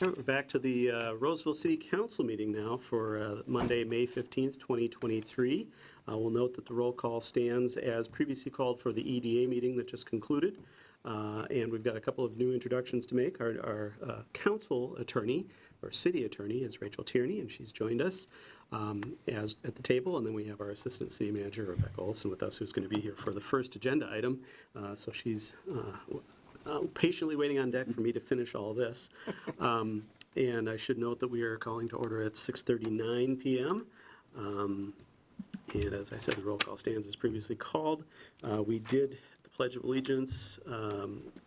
All right, we're back to the Roseville City Council meeting now for Monday, May 15th, 2023. We'll note that the roll call stands as previously called for the EDA meeting that just concluded. And we've got a couple of new introductions to make. Our council attorney, or city attorney, is Rachel Tierney, and she's joined us as at the table. And then we have our assistant city manager, Rebecca Olson, with us, who's going to be here for the first agenda item. So she's patiently waiting on deck for me to finish all this. And I should note that we are calling to order at 6:39 p.m. And as I said, the roll call stands as previously called. We did the Pledge of Allegiance,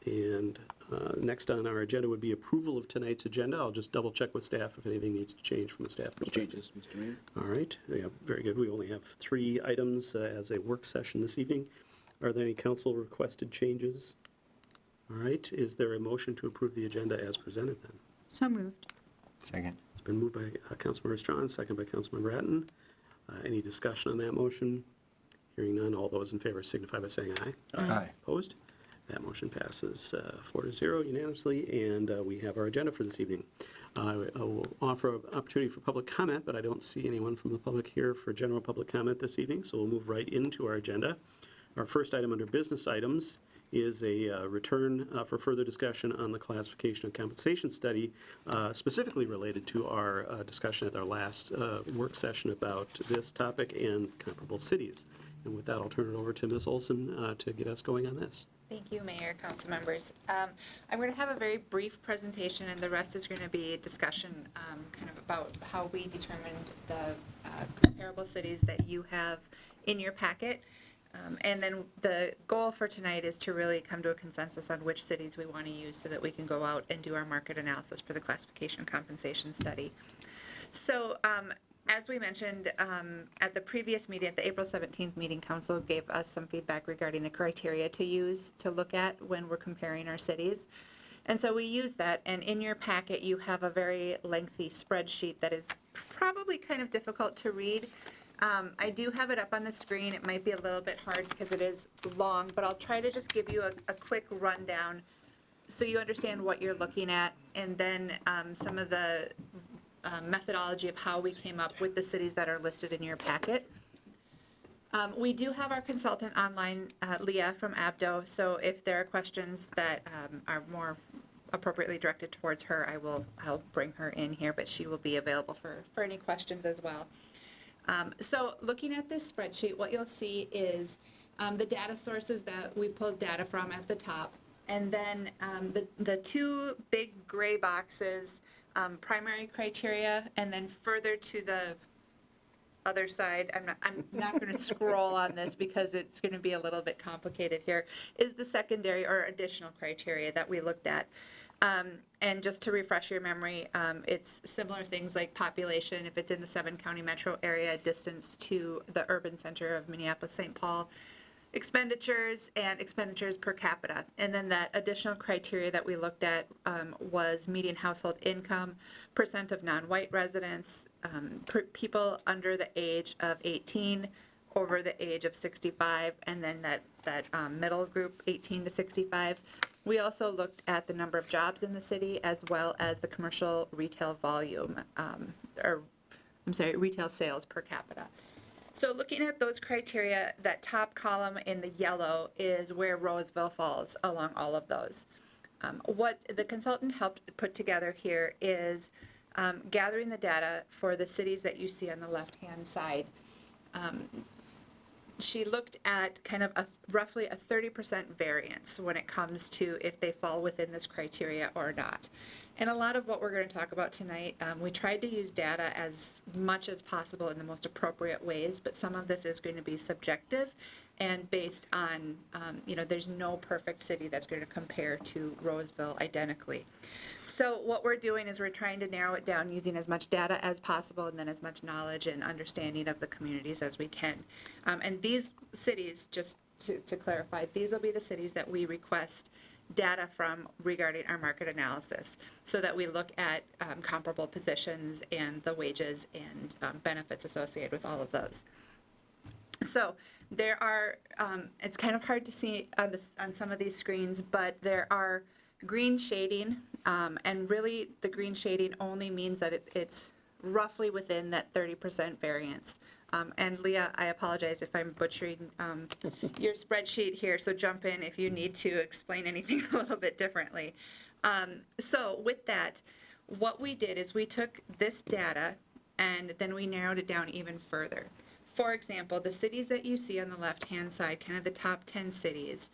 and next on our agenda would be approval of tonight's agenda. I'll just double check with staff if anything needs to change from the staff perspective. Changes, Mr. Mayor. All right, yeah, very good. We only have 3 items as a work session this evening. Are there any council requested changes? All right, is there a motion to approve the agenda as presented then? So moved. Second. It's been moved by Councilmember Strawn, second by Councilmember Ratton. Any discussion on that motion? Hearing none, all those in favor signify by saying aye. Aye. Opposed? That motion passes 4-0 unanimously, and we have our agenda for this evening. I will offer an opportunity for public comment, but I don't see anyone from the public here for general public comment this evening, so we'll move right into our agenda. Our first item under business items is a return for further discussion on the classification and compensation study, specifically related to our discussion at our last work session about this topic and comparable cities. And with that, I'll turn it over to Ms. Olson to get us going on this. Thank you, Mayor, council members. I'm going to have a very brief presentation, and the rest is going to be a discussion kind of about how we determined the comparable cities that you have in your packet. And then the goal for tonight is to really come to a consensus on which cities we want to use so that we can go out and do our market analysis for the classification and compensation study. So as we mentioned at the previous meeting, at the April 17th meeting, council gave us some feedback regarding the criteria to use to look at when we're comparing our cities. And so we use that, and in your packet you have a very lengthy spreadsheet that is probably kind of difficult to read. I do have it up on the screen. It might be a little bit hard because it is long, but I'll try to just give you a quick rundown so you understand what you're looking at, and then some of the methodology of how we came up with the cities that are listed in your packet. We do have our consultant online, Leah from Abdo, so if there are questions that are more appropriately directed towards her, I'll bring her in here, but she will be available for any questions as well. So looking at this spreadsheet, what you'll see is the data sources that we pulled data from at the top, and then the 2 big gray boxes, primary criteria, and then further to the other side, I'm not going to scroll on this because it's going to be a little bit complicated here, is the secondary or additional criteria that we looked at. And just to refresh your memory, it's similar things like population, if it's in the 7-county metro area, distance to the urban center of Minneapolis-St. Paul, expenditures, and expenditures per capita. And then that additional criteria that we looked at was median household income, percent of non-white residents, people under the age of 18, over the age of 65, and then that middle group, 18 to 65. We also looked at the number of jobs in the city as well as the commercial retail volume, retail sales per capita. So looking at those criteria, that top column in the yellow is where Roseville falls along all of those. What the consultant helped put together here is gathering the data for the cities that you see on the left-hand side. She looked at kind of roughly a 30% variance when it comes to if they fall within this criteria or not. And a lot of what we're going to talk about tonight, we tried to use data as much as possible in the most appropriate ways, but some of this is going to be subjective and based on, there's no perfect city that's going to compare to Roseville identically. So what we're doing is we're trying to narrow it down using as much data as possible and then as much knowledge and understanding of the communities as we can. And these cities, just to clarify, these will be the cities that we request data from regarding our market analysis so that we look at comparable positions and the wages and benefits associated with all of those. So there are, it's kind of hard to see on some of these screens, but there are green shading, and really the green shading only means that it's roughly within that 30% variance. And Leah, I apologize if I'm butchering your spreadsheet here, so jump in if you need to explain anything a little bit differently. So with that, what we did is we took this data and then we narrowed it down even further. For example, the cities that you see on the left-hand side, kind of the top 10 cities,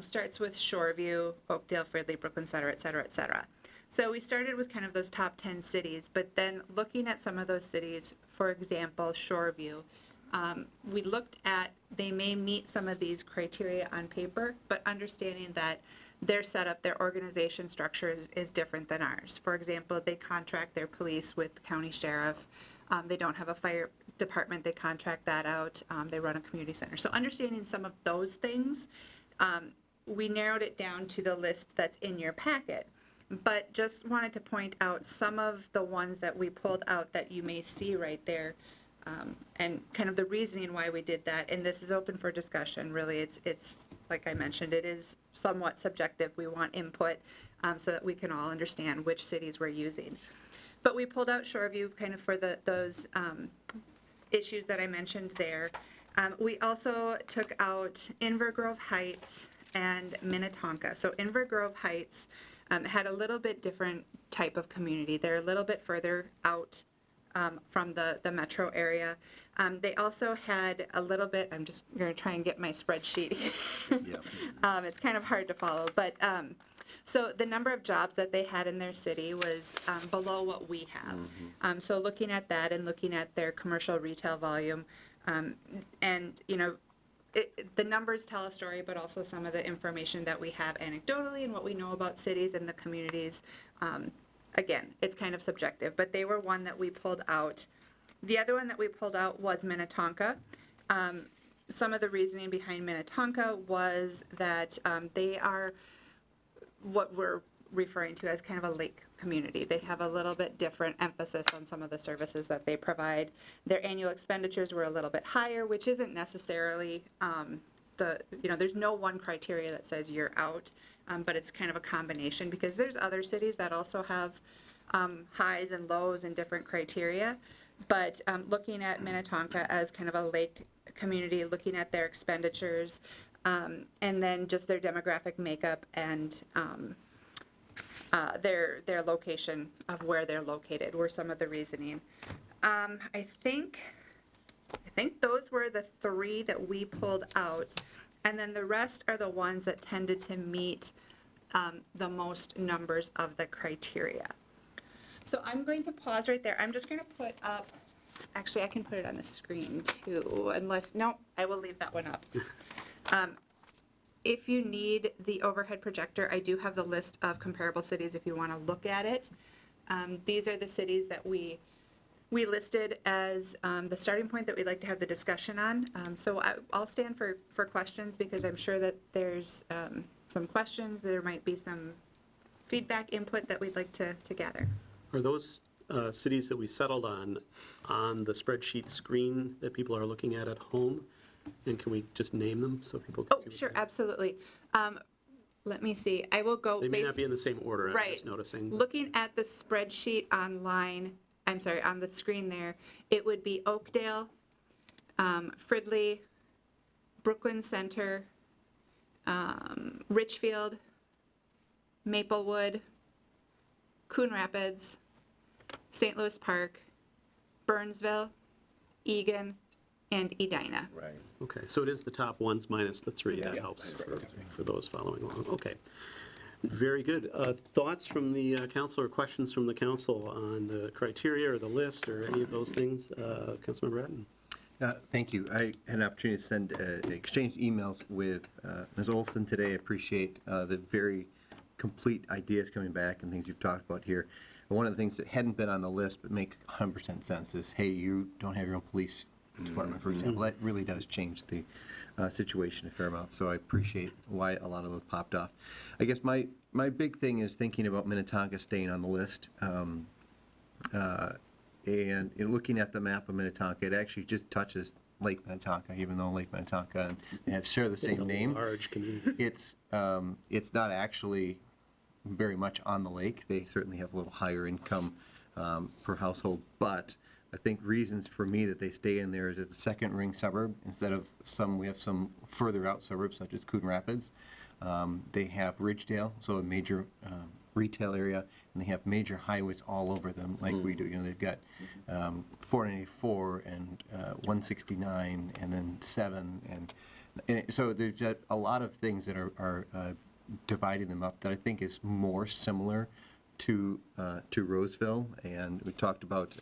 starts with Shoreview, Oakdale, Fridley, Brooklyn, et cetera, et cetera, et cetera. So we started with kind of those top 10 cities, but then looking at some of those cities, for example, Shoreview, we looked at, they may meet some of these criteria on paper, but understanding that their setup, their organization structure is different than ours. For example, they contract their police with the county sheriff. They don't have a fire department, they contract that out. They run a community center. So understanding some of those things, we narrowed it down to the list that's in your packet. But just wanted to point out some of the ones that we pulled out that you may see right there, and kind of the reasoning why we did that. And this is open for discussion, really. It's like I mentioned, it is somewhat subjective. We want input so that we can all understand which cities we're using. But we pulled out Shoreview kind of for those issues that I mentioned there. We also took out Inver Grove Heights and Minnetonka. So Inver Grove Heights had a little bit different type of community. They're a little bit further out from the metro area. They also had a little bit, I'm just going to try and get my spreadsheet. It's kind of hard to follow, but so the number of jobs that they had in their city was below what we have. So looking at that and looking at their commercial retail volume, and you know, the numbers tell a story, but also some of the information that we have anecdotally and what we know about cities and the communities. Again, it's kind of subjective, but they were one that we pulled out. The other one that we pulled out was Minnetonka. Some of the reasoning behind Minnetonka was that they are what we're referring to as kind of a lake community. They have a little bit different emphasis on some of the services that they provide. Their annual expenditures were a little bit higher, which isn't necessarily there's no one criteria that says you're out, but it's kind of a combination because there's other cities that also have highs and lows and different criteria. But looking at Minnetonka as kind of a lake community, looking at their expenditures, and then just their demographic makeup and their location of where they're located were some of the reasoning. I think those were the three that we pulled out, and then the rest are the ones that tended to meet the most numbers of the criteria. So I'm going to pause right there. I'm just going to put up, actually I can put it on the screen too, no, I will leave that one up. If you need the overhead projector, I do have the list of comparable cities if you want to look at it. These are the cities that we listed as the starting point that we'd like to have the discussion on. So I'll stand for questions because I'm sure that there's some questions. There might be some feedback input that we'd like to gather. Are those cities that we settled on the spreadsheet screen that people are looking at home? And can we just name them so people can see? Oh, sure, absolutely. Let me see. I will go. They may not be in the same order, I'm Right. just noticing. Looking at the spreadsheet online, on the screen there, it would be Oakdale, Fridley, Brooklyn Center, Richfield, Maplewood, Coon Rapids, St. Louis Park, Burnsville, Egan, and Edina. Right. Okay, so it is the top ones minus the three. That Yeah. helps for those following along. Okay. Very good. Thoughts from the council or questions from the council on the criteria or the list or any of those things? Councilmember Bratton? Thank you. I had an opportunity to send exchange emails with Ms. Olson today. I appreciate the very complete ideas coming back and things you've talked about here. And one of the things that hadn't been on the list but make 100% sense is, hey, you don't have your own police department, for example. That really does change the situation a fair amount. So I appreciate why a lot of those popped off. I guess my big thing is thinking about Minnetonka staying on the list. And in looking at the map of Minnetonka, it actually just touches Lake Minnetonka, even though Lake Minnetonka and share the same name. It's a large community. It's not actually very much on the lake. They certainly have a little higher income per household, but I think reasons for me that they stay in there is it's a second ring suburb instead of we have some further out suburbs such as Coon Rapids. They have Ridgedale, so a major retail area, and they have major highways all over them like we do. You know, they've got 494 and 169 and then 7. And so there's a lot of things that are dividing them up that I think is more similar to Roseville. And we talked about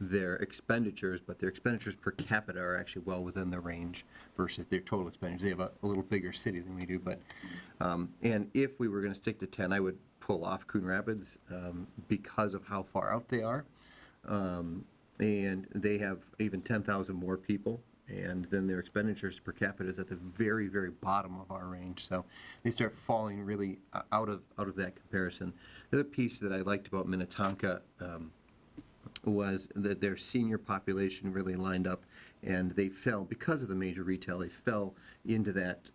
their expenditures, but their expenditures per capita are actually well within the range versus their total expenditures. They have a little bigger city than we do, but and if we were going to stick to 10, I would pull off Coon Rapids because of how far out they are, and they have even 10,000 more people, and then their expenditures per capita is at the very, very bottom of our range. So they start falling really out of that comparison. The other piece that I liked about Minnetonka was that their senior population really lined up, and they fell, because of the major retail, they fell into that,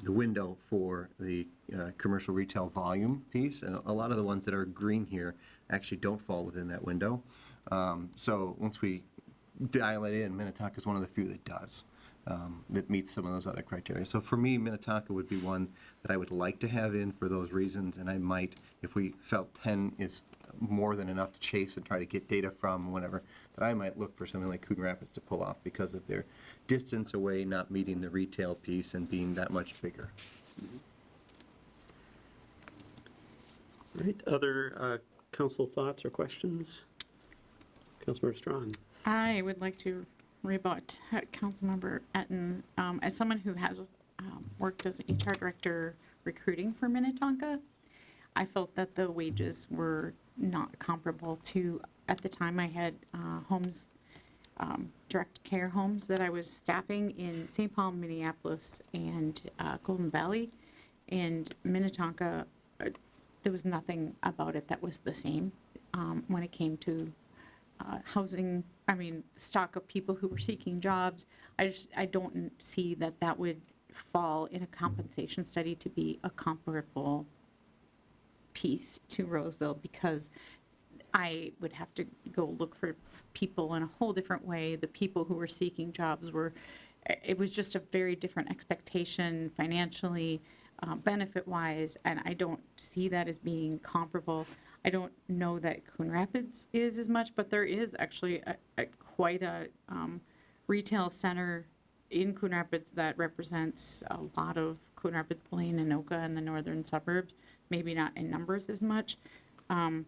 the window for the commercial retail volume piece, and a lot of the ones that are green here actually don't fall within that window. So once we dial it in, Minnetonka is one of the few that does, that meets some of those other criteria. So for me, Minnetonka would be one that I would like to have in for those reasons, and I might, if we felt 10 is more than enough to chase and try to get data from, whatever, that I might look for something like Coon Rapids to pull off because of their distance away, not meeting the retail piece, and being that much bigger. All right, other council thoughts or questions? Councilmember Strawn. I would like to rebut Councilmember Etten. As someone who has worked as an HR director recruiting for Minnetonka, I felt that the wages were not comparable to, at the time I had homes, direct care homes that I was staffing in St. Paul, Minneapolis, and Golden Valley. And Minnetonka, there was nothing about it that was the same when it came to housing, stock of people who were seeking jobs. I don't see that would fall in a compensation study to be a comparable piece to Roseville, because I would have to go look for people in a whole different way. The people who were seeking jobs it was just a very different expectation financially, benefit-wise, and I don't see that as being comparable. I don't know that Coon Rapids is as much, but there is actually quite a retail center in Coon Rapids that represents a lot of Coon Rapids, Blaine, Anoka, and the northern suburbs, maybe not in numbers as much. And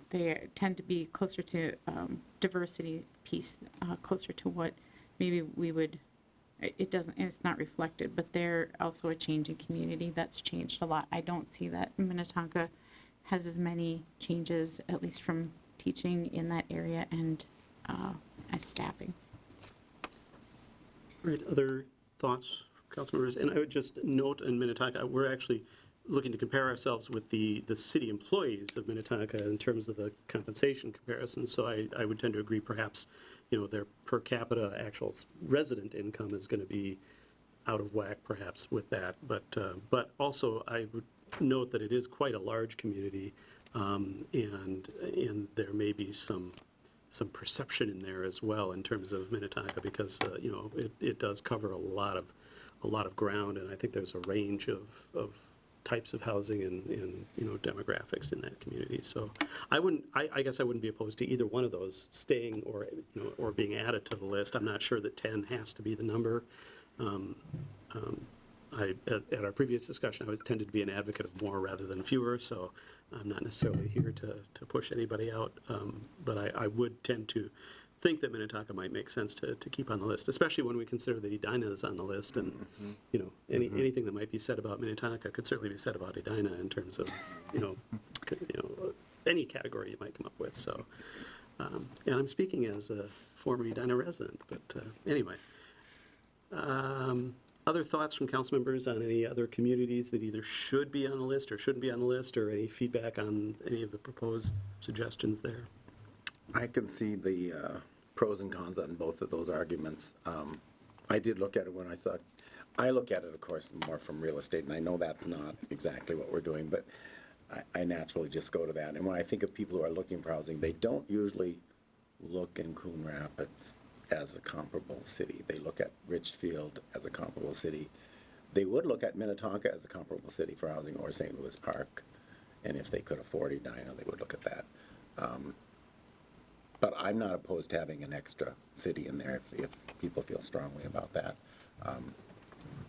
they tend to be closer to diversity piece, closer to what maybe we would, it's not reflected, but they're also a changing community that's changed a lot. I don't see that Minnetonka has as many changes, at least from teaching in that area and as staffing. All right, other thoughts from council members? And I would just note in Minnetonka, we're actually looking to compare ourselves with the city employees of Minnetonka in terms of the compensation comparison. So I would tend to agree, perhaps, their per capita actual resident income is going to be out of whack perhaps with that. But also I would note that it is quite a large community, and there may be some perception in there as well in terms of Minnetonka, because it does cover a lot of ground, and I think there's a range of types of housing and demographics in that community. So I guess I wouldn't be opposed to either one of those staying or being added to the list. I'm not sure that 10 has to be the number. At our previous discussion, I tended to be an advocate of more rather than fewer, so I'm not necessarily here to push anybody out, but I would tend to think that Minnetonka might make sense to keep on the list, especially when we consider that Edina is on the list, and anything that might be said about Minnetonka could certainly be said about Edina in terms of any category you might come up with. So, and I'm speaking as a former Edina resident, but anyway. Other thoughts from council members on any other communities that either should be on the list or shouldn't be on the list, or any feedback on any of the proposed suggestions there? I can see the pros and cons on both of those arguments. I did look at it when I saw I look at it, of course, more from real estate, and I know that's not exactly what we're doing, but I naturally just go to that. And when I think of people who are looking for housing, they don't usually look in Coon Rapids as a comparable city. They look at Richfield as a comparable city. They would look at Minnetonka as a comparable city for housing, or St. Louis Park. And if they could afford Edina, they would look at that. But I'm not opposed to having an extra city in there if people feel strongly about that.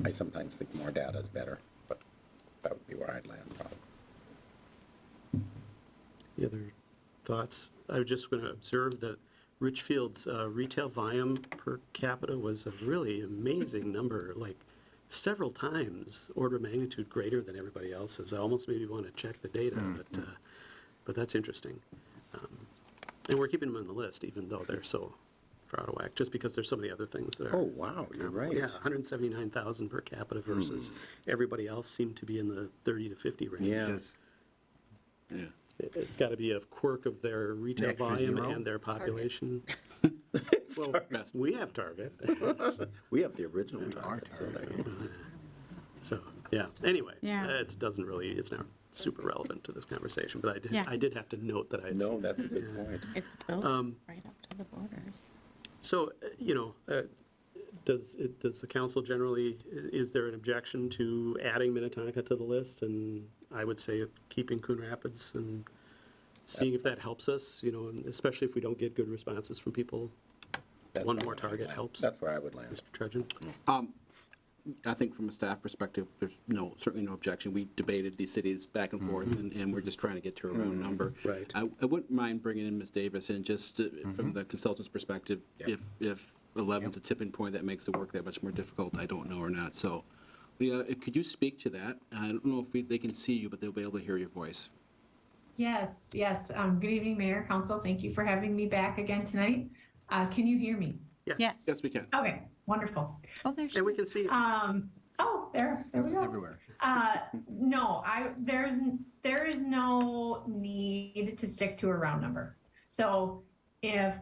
I sometimes think more data is better, but that would be where I'd land probably. Any other thoughts? I was just going to observe that Richfield's retail volume per capita was a really amazing number, like several times order of magnitude greater than everybody else's. I almost maybe want to check the data, but that's interesting. And we're keeping them on the list, even though they're so far out of whack, just because there's so many other things that are. Oh, wow, you're right. Yeah, 179,000 per capita versus everybody else seemed to be in the 30 to 50 range. Yeah. Yes. Yeah. It's got to be a quirk of their retail extra volume zero? and their population. Well, Target. we have Target. We have the original Target, so there you go. So, yeah, anyway, Yeah. it's not super relevant to this conversation, but Yeah. I did have to note that I had No, seen that's a that. good point. It's built right up to the borders. So, does the council generally, is there an objection to adding Minnetonka to the list? And I would say keeping Coon Rapids and seeing if that helps us, and especially if we don't get good responses from people. That's One where more I would target land. helps. That's where I would land. Mr. Trudgeon? I think from a staff perspective, there's certainly no objection. We debated these cities back and forth, and we're just trying to get to a round number. Right. I wouldn't mind bringing in Ms. Davis, and just from the consultant's perspective, Yeah. if 11's a tipping point that makes the work that much more difficult, I don't know or not. So, could you speak to that? I don't know if they can see you, but they'll be able to hear your voice. Yes, yes. Good evening, Mayor, Council. Thank you for having me back again tonight. Can you hear me? Yes. Yes, we can. Okay, wonderful. Oh, there's. And we can see, There we go. Everywhere. No, there is no need to stick to a round number. So if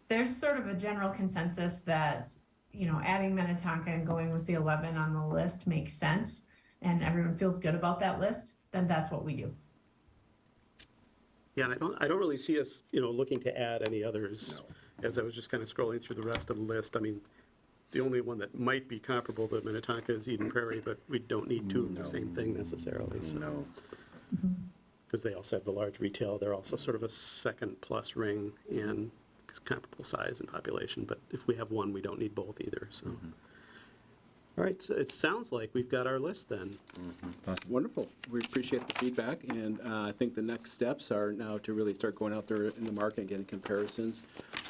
there's sort of a general consensus that, adding Minnetonka and going with the 11 on the list makes sense, and everyone feels good about that list, then that's what we do. yeah, and I don't really see us, looking to add any others. As I was just kind of scrolling through the rest of the list, I mean, the only one that might be comparable to Minnetonka is Eden Prairie, but we don't need two of the same thing necessarily, so. No. Because they also have the large retail, they're also sort of a second plus ring and comparable size and population, but if we have one, we don't need both either, so. All right, so it sounds like we've got our list then. Wonderful. We appreciate the feedback, and I think the next steps are now to really start going out there in the market and getting comparisons.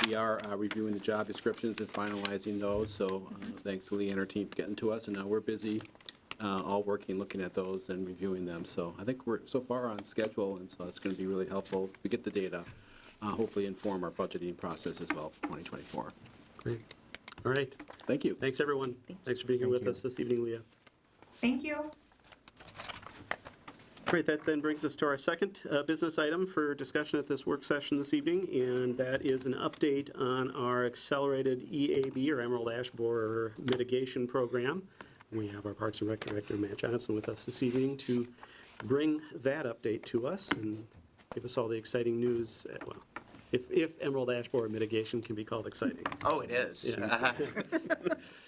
We are reviewing the job descriptions and finalizing those, so thanks to Lee and her team for getting to us, and now we're busy all working, looking at those and reviewing them. So I think we're so far on schedule, and so it's going to be really helpful if we get the data, hopefully inform our budgeting process as well for 2024. Great. All right, Thank you. thanks, everyone. Thanks for being here with us this evening, Leah. Thank you. Great, that then brings us to our second business item for discussion at this work session this evening, and that is an update on our accelerated EAB, or Emerald Ash Borer Mitigation Program. We have our Parks and Rec Director, Matt Johnson, with us this evening to bring that update to us and give us all the exciting news, well, if Emerald Ash Borer mitigation can be called exciting. Oh, it is. Yeah.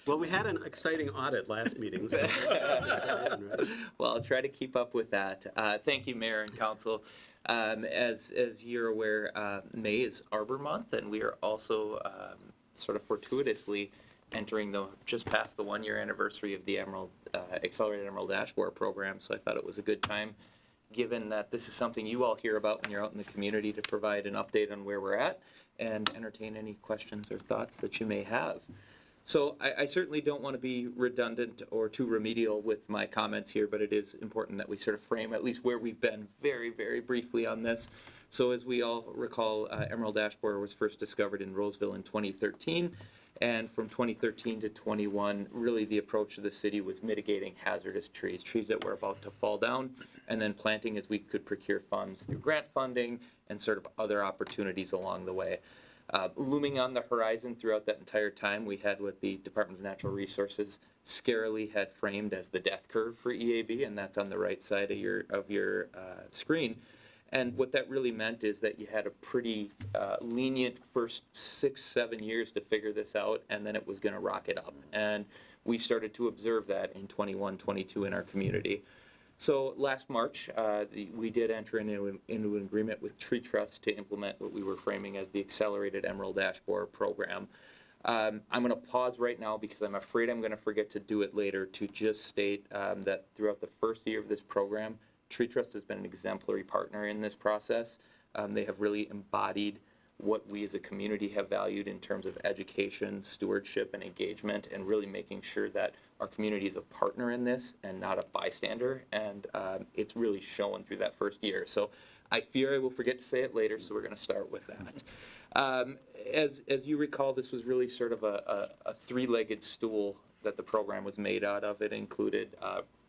Well, we had an exciting audit last meeting, so. Well, I'll try to keep up with that. Thank you, Mayor and Council. As you're aware, May is Arbor Month, and we are also sort of fortuitously entering just past the 1-year anniversary of the Accelerated Emerald Ash Borer program. So I thought it was a good time, given that this is something you all hear about when you're out in the community, to provide an update on where we're at and entertain any questions or thoughts that you may have. So I certainly don't want to be redundant or too remedial with my comments here, but it is important that we sort of frame at least where we've been very, very briefly on this. So as we all recall, Emerald Ash Borer was first discovered in Roseville in 2013. And from 2013 to 21, really the approach of the city was mitigating hazardous trees that were about to fall down, and then planting as we could procure funds through grant funding and sort of other opportunities along the way. Looming on the horizon throughout that entire time, we had what the Department of Natural Resources scarily had framed as the death curve for EAB, and that's on the right side of your screen. And what that really meant is that you had a pretty lenient first 6-7 years to figure this out, and then it was going to rocket up. And we started to observe that in 21-22 in our community. So last March, we did enter into an agreement with Tree Trust to implement what we were framing as the Accelerated Emerald Ash Borer Program. I'm going to pause right now because I'm afraid I'm going to forget to do it later, to just state that throughout the first year of this program, Tree Trust has been an exemplary partner in this process. They have really embodied what we as a community have valued in terms of education, stewardship, and engagement, and really making sure that our community is a partner in this and not a bystander. And it's really shown through that first year. So I fear I will forget to say it later, so we're going to start with that. As you recall, this was really sort of a three-legged stool that the program was made out of. It included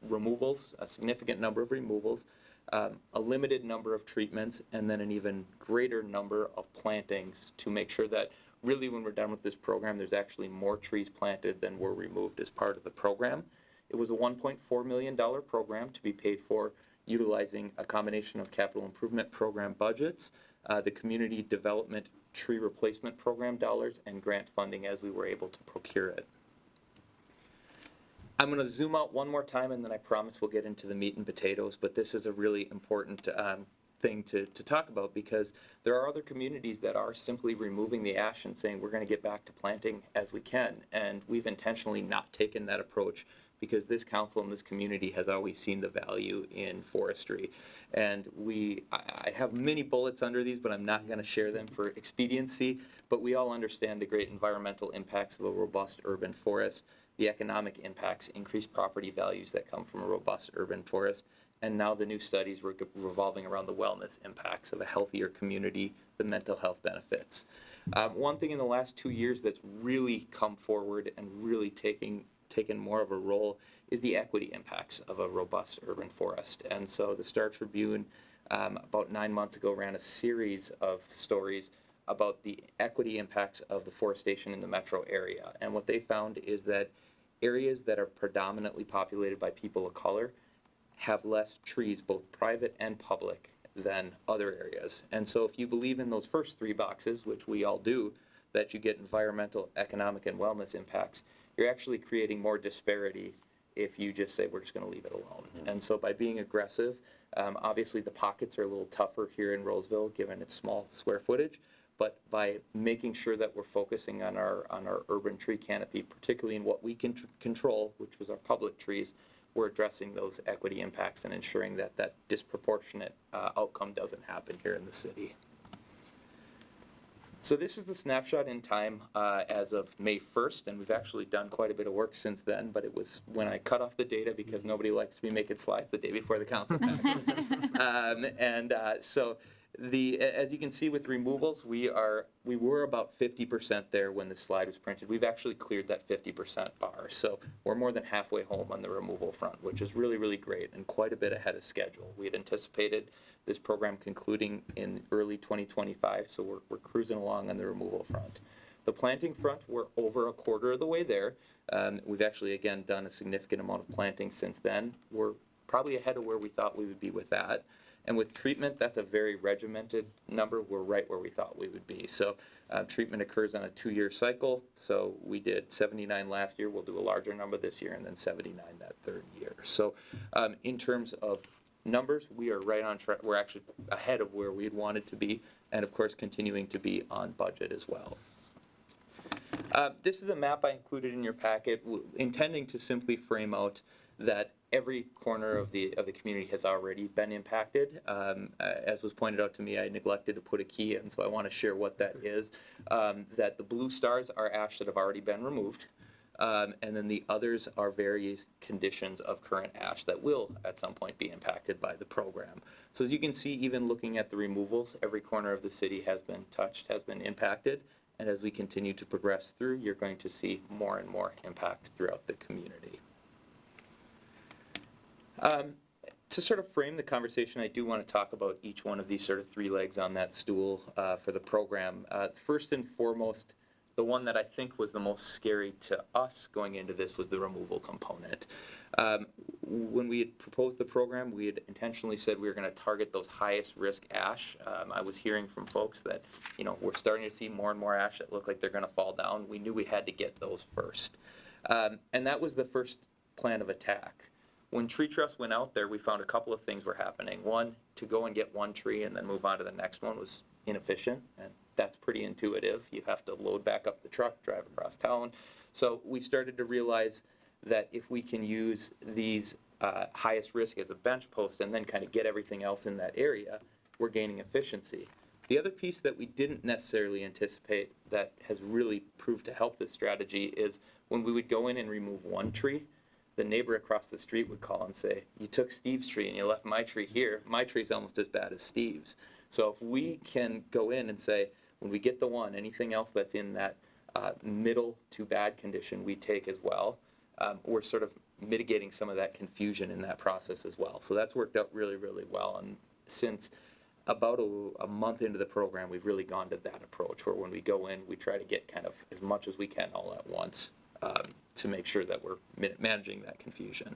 removals, a significant number of removals, a limited number of treatments, and then an even greater number of plantings to make sure that really when we're done with this program, there's actually more trees planted than were removed as part of the program. It was a $1.4 million program to be paid for utilizing a combination of capital improvement program budgets, the community development tree replacement program dollars, and grant funding as we were able to procure it. I'm going to zoom out one more time, and then I promise we'll get into the meat and potatoes, but this is a really important thing to talk about, because there are other communities that are simply removing the ash and saying we're going to get back to planting as we can, and we've intentionally not taken that approach because this council and this community has always seen the value in forestry. And I have many bullets under these, but I'm not going to share them for expediency, but we all understand the great environmental impacts of a robust urban forest, the economic impacts, increased property values that come from a robust urban forest, and now the new studies revolving around the wellness impacts of a healthier community, the mental health benefits. One thing in the last 2 years that's really come forward and really taken more of a role is the equity impacts of a robust urban forest. And so the Star Tribune about 9 months ago ran a series of stories about the equity impacts of the forestation in the metro area. And what they found is that areas that are predominantly populated by people of color have less trees, both private and public, than other areas. And so if you believe in those first three boxes, which we all do, that you get environmental, economic, and wellness impacts, you're actually creating more disparity if you just say we're just going to leave it alone. And so by being aggressive, obviously the pockets are a little tougher here in Roseville given its small square footage, but by making sure that we're focusing on our urban tree canopy, particularly in what we can control, which was our public trees, we're addressing those equity impacts and ensuring that that disproportionate outcome doesn't happen here in the city. So this is the snapshot in time as of May 1st, and we've actually done quite a bit of work since then, but it was when I cut off the data because nobody likes me making slides the day before the council meeting. So as you can see with removals, we were about 50% there when the slide was printed. We've actually cleared that 50% bar. So we're more than halfway home on the removal front, which is really, really great and quite a bit ahead of schedule. We had anticipated this program concluding in early 2025, so we're cruising along on the removal front. The planting front, we're over a quarter of the way there. We've actually, again, done a significant amount of planting since then. We're probably ahead of where we thought we would be with that. And with treatment, that's a very regimented number. We're right where we thought we would be. So treatment occurs on a 2-year cycle. So we did 79 last year. We'll do a larger number this year, and then 79 that third year. So in terms of numbers, we are right on track. We're actually ahead of where we'd wanted to be, and of course continuing to be on budget as well. This is a map I included in your packet, intending to simply frame out that every corner of the community has already been impacted. As was pointed out to me, I neglected to put a key in, so I want to share what that is. That the blue stars are ash that have already been removed, and then the others are various conditions of current ash that will at some point be impacted by the program. So as you can see, even looking at the removals, every corner of the city has been touched, has been impacted, and as we continue to progress through, you're going to see more and more impact throughout the community. To sort of frame the conversation, I do want to talk about each one of these sort of three legs on that stool for the program. First and foremost, the one that I think was the most scary to us going into this was the removal component. When we had proposed the program, we had intentionally said we were going to target those highest risk ash. I was hearing from folks that, we're starting to see more and more ash that look like they're going to fall down. We knew we had to get those first. And that was the first plan of attack. When Tree Trust went out there, we found a couple of things were happening. One, to go and get one tree and then move on to the next one was inefficient, and that's pretty intuitive. You have to load back up the truck, drive across town. So we started to realize that if we can use these highest risk as a bench post and then kind of get everything else in that area, we're gaining efficiency. The other piece that we didn't necessarily anticipate that has really proved to help this strategy is when we would go in and remove one tree, the neighbor across the street would call and say, you took Steve's tree and you left my tree here. My tree's almost as bad as Steve's. So if we can go in and say, when we get the one, anything else that's in that middle to bad condition we take as well, we're sort of mitigating some of that confusion in that process as well. So that's worked out really, really well. And since about a month into the program, we've really gone to that approach where when we go in, we try to get kind of as much as we can all at once to make sure that we're managing that confusion.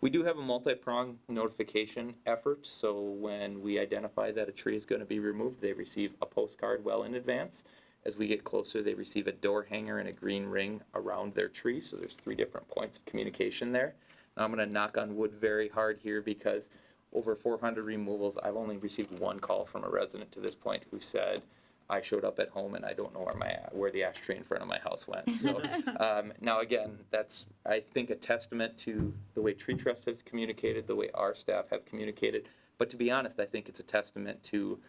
We do have a multi-pronged notification effort, so when we identify that a tree is going to be removed, they receive a postcard well in advance. As we get closer, they receive a door hanger and a green ring around their tree, so there's 3 different points of communication there. Now I'm going to knock on wood very hard here because over 400 removals, I've only received 1 call from a resident to this point who said, I showed up at home and I don't know where the ash tree in front of my house went. So now again, that's, I think, a testament to the way Tree Trust has communicated, the way our staff have communicated. But to be honest, I think it's a testament to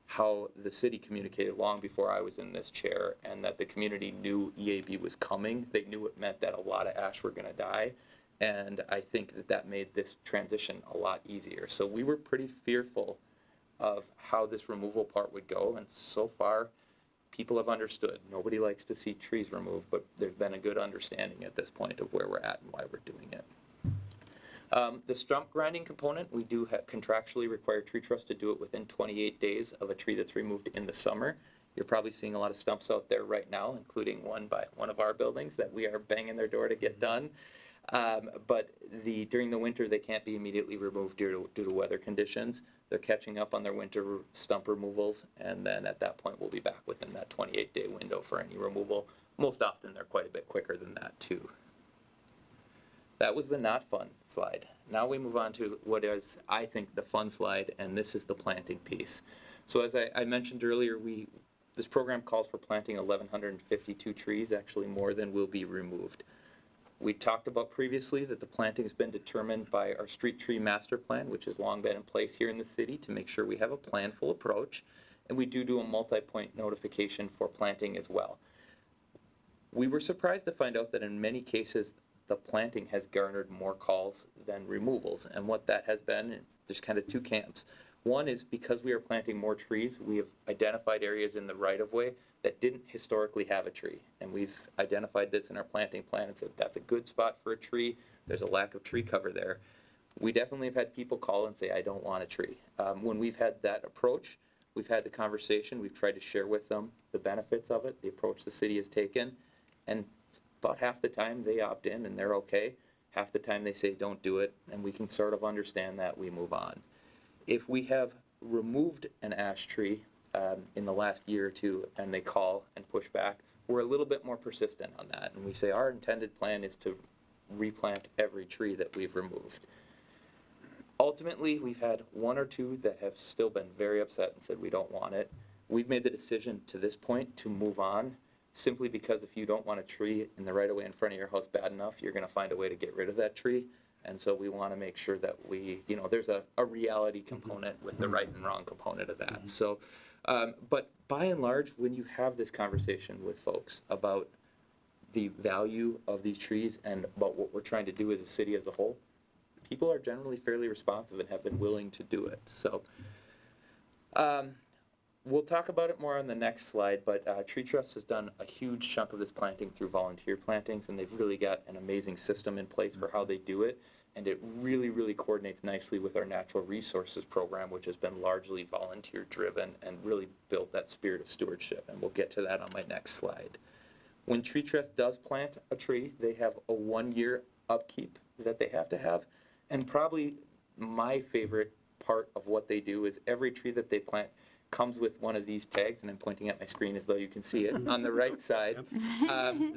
how the city communicated long before I was in this chair, and that the community knew EAB was coming. They knew it meant that a lot of ash were going to die. And I think that made this transition a lot easier. So we were pretty fearful of how this removal part would go, and so far people have understood. Nobody likes to see trees removed, but there's been a good understanding at this point of where we're at and why we're doing it. The stump grinding component, we do contractually require Tree Trust to do it within 28 days of a tree that's removed in the summer. You're probably seeing a lot of stumps out there right now, including one by one of our buildings that we are banging their door to get done. But during the winter, they can't be immediately removed due to weather conditions. They're catching up on their winter stump removals, and then at that point, we'll be back within that 28-day window for any removal. Most often, they're quite a bit quicker than that, too. That was the not fun slide. Now we move on to what is, I think, the fun slide, and this is the planting piece. So as I mentioned earlier, this program calls for planting 1,152 trees, actually more than will be removed. We talked about previously that the planting has been determined by our street tree master plan, which has long been in place here in the city to make sure we have a planful approach, and we do a multi-point notification for planting as well. We were surprised to find out that in many cases the planting has garnered more calls than removals, and what that has been, there's kind of 2 camps. One is because we are planting more trees, we have identified areas in the right-of-way that didn't historically have a tree. And we've identified this in our planting plan and said that's a good spot for a tree. There's a lack of tree cover there. We definitely have had people call and say, I don't want a tree. When we've had that approach, we've had the conversation, we've tried to share with them the benefits of it, the approach the city has taken, and about half the time they opt in and they're okay. Half the time they say don't do it, and we can sort of understand that, we move on. If we have removed an ash tree in the last year or 2 and they call and push back, we're a little bit more persistent on that. And we say our intended plan is to replant every tree that we've removed. Ultimately, we've had 1 or 2 that have still been very upset and said we don't want it. We've made the decision to this point to move on, simply because if you don't want a tree in the right-of-way in front of your house bad enough, you're going to find a way to get rid of that tree. And so we want to make sure that there's a reality component with the right and wrong component of that. So, but by and large, when you have this conversation with folks about the value of these trees and about what we're trying to do as a city as a whole, people are generally fairly responsive and have been willing to do it. So we'll talk about it more on the next slide, but Tree Trust has done a huge chunk of this planting through volunteer plantings, and they've really got an amazing system in place for how they do it. And it really, really coordinates nicely with our natural resources program, which has been largely volunteer driven and really built that spirit of stewardship. And we'll get to that on my next slide. When Tree Trust does plant a tree, they have a 1-year upkeep that they have to have. And probably my favorite part of what they do is every tree that they plant comes with one of these tags, and I'm pointing at my screen as though you can see it on the right side,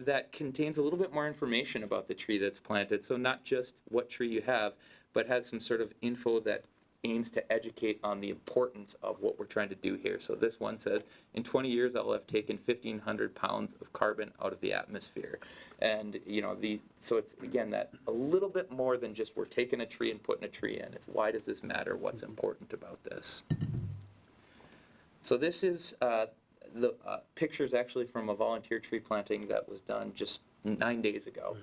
that contains a little bit more information about the tree that's planted. So not just what tree you have, but has some sort of info that aims to educate on the importance of what we're trying to do here. So this one says, in 20 years, I'll have taken 1,500 pounds of carbon out of the atmosphere. And, so it's, again, that a little bit more than just we're taking a tree and putting a tree in. It's why does this matter? What's important about this? So this is the pictures actually from a volunteer tree planting that was done just 9 days ago.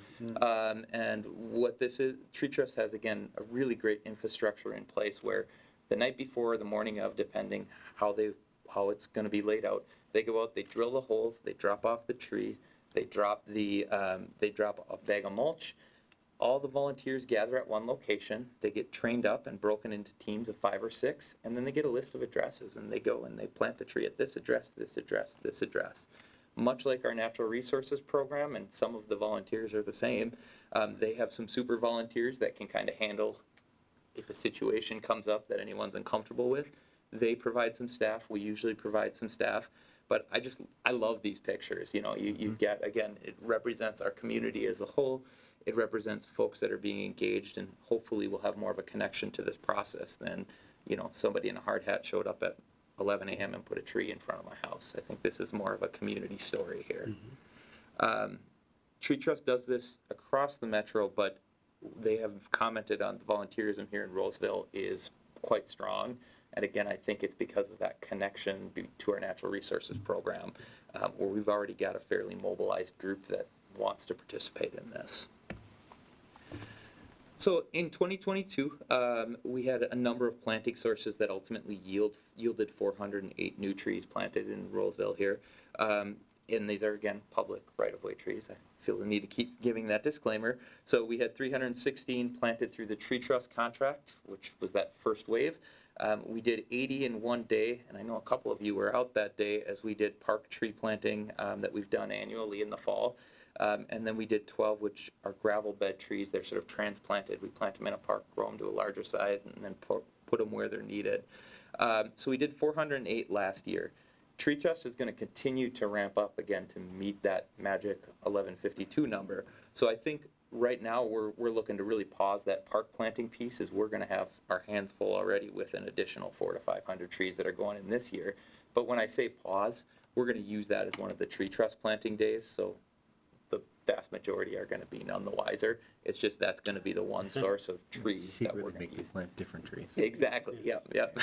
And what this is, Tree Trust has, again, a really great infrastructure in place where the night before or the morning of, depending how it's going to be laid out, they go out, they drill the holes, they drop off the tree, they drop a bag of mulch. All the volunteers gather at one location. They get trained up and broken into teams of 5 or 6, and then they get a list of addresses, and they go and they plant the tree at this address, this address, this address. Much like our natural resources program, and some of the volunteers are the same, they have some super volunteers that can kind of handle if a situation comes up that anyone's uncomfortable with. They provide some staff. We usually provide some staff. But I love these pictures. You've got, again, it represents our community as a whole. It represents folks that are being engaged, and hopefully we'll have more of a connection to this process than, somebody in a hard hat showed up at 11 a.m. and put a tree in front of my house. I think this is more of a community story here. Tree Trust does this across the metro, but they have commented on the volunteerism here in Roseville is quite strong. And again, I think it's because of that connection to our natural resources program, where we've already got a fairly mobilized group that wants to participate in this. So in 2022, we had a number of planting sources that ultimately yielded 408 new trees planted in Roseville here. And these are, again, public right-of-way trees. I feel the need to keep giving that disclaimer. So we had 316 planted through the Tree Trust contract, which was that first wave. We did 80 in one day, and I know a couple of you were out that day as we did park tree planting that we've done annually in the fall. And then we did 12, which are gravel bed trees. They're sort of transplanted. We plant them in a park, grow them to a larger size, and then put them where they're needed. So we did 408 last year. Tree Trust is going to continue to ramp up again to meet that magic 1152 number. So I think right now we're looking to really pause that park planting piece, as we're going to have our hands full already with an additional 400 to 500 trees that are going in this year. But when I say pause, we're going to use that as one of the Tree Trust planting days. So the vast majority are going to be none the wiser. It's just that's going to be the one source of trees that we're Secretly going make to you use. plant different trees. Exactly. Yep.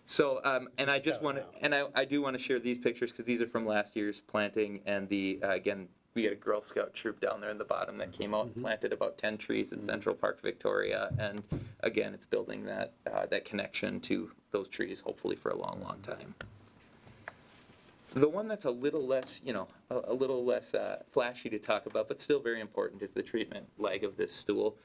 So, and I just want to, and I do want to share these pictures because these are from last year's planting, and again, we had a Girl Scout troop down there in the bottom that came out and planted about 10 trees in Central Park, Victoria, and again, it's building that connection to those trees, hopefully for a long, long time. The one that's a little less, flashy to talk about, but still very important, is the treatment leg of this stool.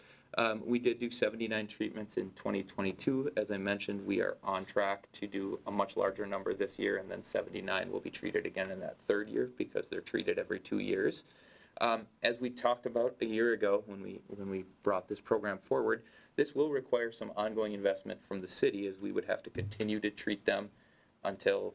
We did do 79 treatments in 2022. As I mentioned, we are on track to do a much larger number this year, and then 79 will be treated again in that third year because they're treated every 2 years. As we talked about a year ago when we brought this program forward, this will require some ongoing investment from the city, as we would have to continue to treat them until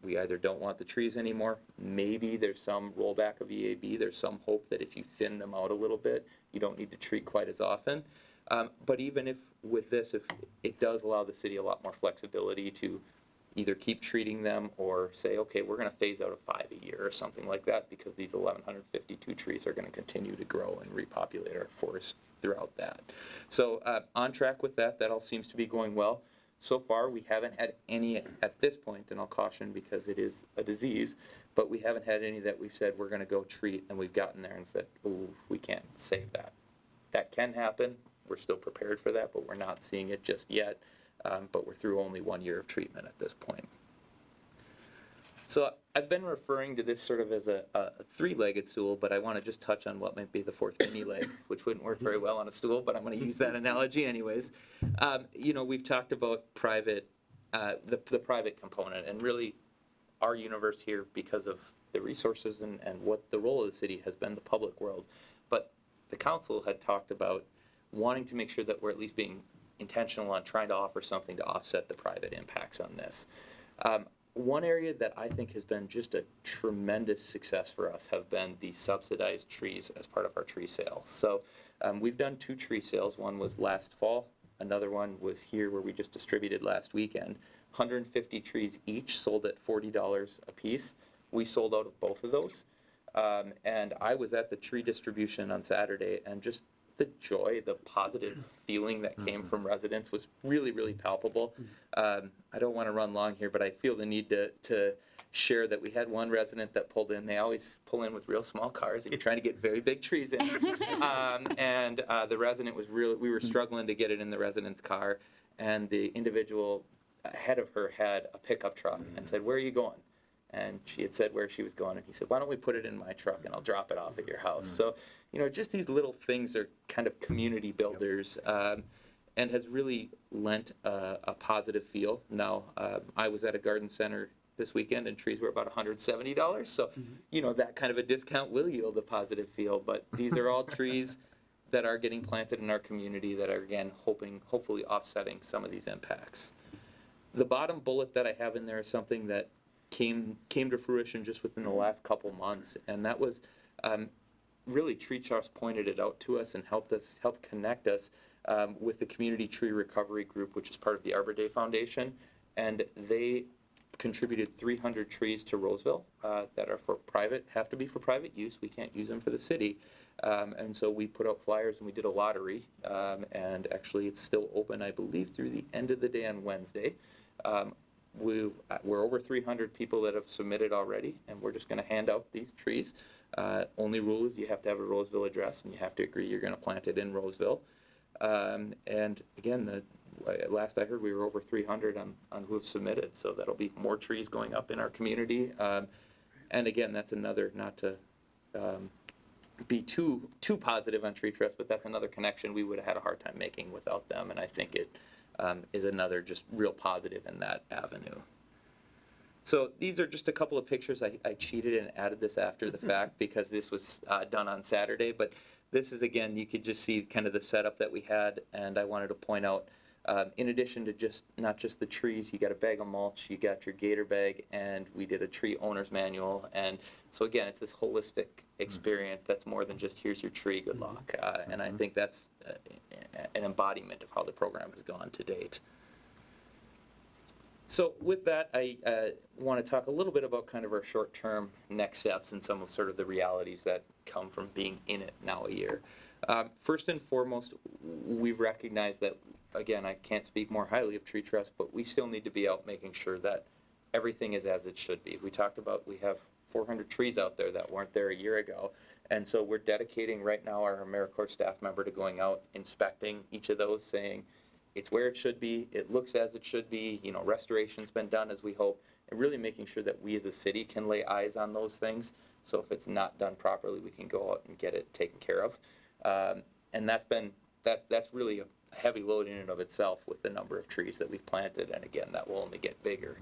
we either don't want the trees anymore. Maybe there's some rollback of EAB. There's some hope that if you thin them out a little bit, you don't need to treat quite as often. But even if with this, if it does allow the city a lot more flexibility to either keep treating them or say, okay, we're going to phase out of 5 a year or something like that, because these 1,152 trees are going to continue to grow and repopulate our forest throughout that. So on track with that. That all seems to be going well. So far, we haven't had any at this point, and I'll caution because it is a disease, but we haven't had any that we've said we're going to go treat, and we've gotten there and said, oh, we can't save that. That can happen. We're still prepared for that, but we're not seeing it just yet. But we're through only 1 year of treatment at this point. So I've been referring to this sort of as a three-legged stool, but I want to just touch on what might be the fourth mini leg, which wouldn't work very well on a stool, but I'm going to use that analogy anyways. We've talked about the private component, and really our universe here, because of the resources and what the role of the city has been the public world. But the council had talked about wanting to make sure that we're at least being intentional on trying to offer something to offset the private impacts on this. One area that I think has been just a tremendous success for us have been the subsidized trees as part of our tree sale. So we've done 2 tree sales. One was last fall. Another one was here where we just distributed last weekend. 150 trees each, sold at $40 a piece. We sold out of both of those. And I was at the tree distribution on Saturday, and just the joy, the positive feeling that came from residents was really, really palpable. I don't want to run long here, but I feel the need to share that we had one resident that pulled in. They always pull in with real small cars, and you're trying to get very big trees in. And the resident was we were struggling to get it in the resident's car, and the individual ahead of her had a pickup truck and said, "Where are you going?" And she had said where she was going, and he said, "Why don't we put it in my truck and I'll drop it off at your house?" So, just these little things are kind of community builders, and has really lent a positive feel. Now, I was at a garden center this weekend, and trees were about $170. So, that kind of a discount will yield a positive feel. But these are all trees that are getting planted in our community that are, again, hopefully offsetting some of these impacts. The bottom bullet that I have in there is something that came to fruition just within the last couple months, and that was really Tree Trust pointed it out to us and helped connect us with the Community Tree Recovery Group, which is part of the Arbor Day Foundation, and they contributed 300 trees to Roseville that are have to be for private use. We can't use them for the city. And so we put out flyers and we did a lottery, and actually it's still open, I believe, through the end of the day on Wednesday. We're over 300 people that have submitted already, and we're just going to hand out these trees. Only rule is you have to have a Roseville address, and you have to agree you're going to plant it in Roseville. And again, last I heard, we were over 300 on who have submitted, so that'll be more trees going up in our community. And again, that's another, not to be too positive on Tree Trust, but that's another connection we would have had a hard time making without them, and I think it is another just real positive in that avenue. So these are just a couple of pictures. I cheated and added this after the fact because this was done on Saturday, but this is, again, you could just see kind of the setup that we had, and I wanted to point out, in addition to not just the trees, you got a bag of mulch, you got your gator bag, and we did a tree owner's manual. And so again, it's this holistic experience that's more than just here's your tree, good luck. And I think that's an embodiment of how the program has gone to date. So with that, I want to talk a little bit about kind of our short-term next steps and some of sort of the realities that come from being in it now a year. First and foremost, we've recognized that, again, I can't speak more highly of Tree Trust, but we still need to be out making sure that everything is as it should be. We talked about we have 400 trees out there that weren't there a year ago, and so we're dedicating right now our AmeriCorps staff member to going out, inspecting each of those, saying it's where it should be, it looks as it should be, restoration's been done as we hope, and really making sure that we as a city can lay eyes on those things. So if it's not done properly, we can go out and get it taken care of. And that's really a heavy load in and of itself with the number of trees that we've planted, and again, that will only get bigger.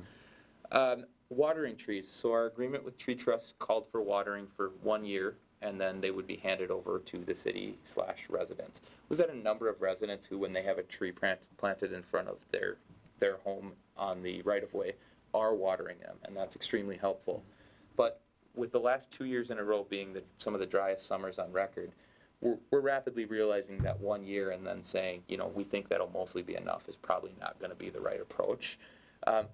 Watering trees. So our agreement with Tree Trust called for watering for 1 year, and then they would be handed over to the city/residents. We've had a number of residents who, when they have a tree planted in front of their home on the right-of-way, are watering them, and that's extremely helpful. But with the last 2 years in a row being some of the driest summers on record, we're rapidly realizing that 1 year and then saying, we think that'll mostly be enough is probably not going to be the right approach.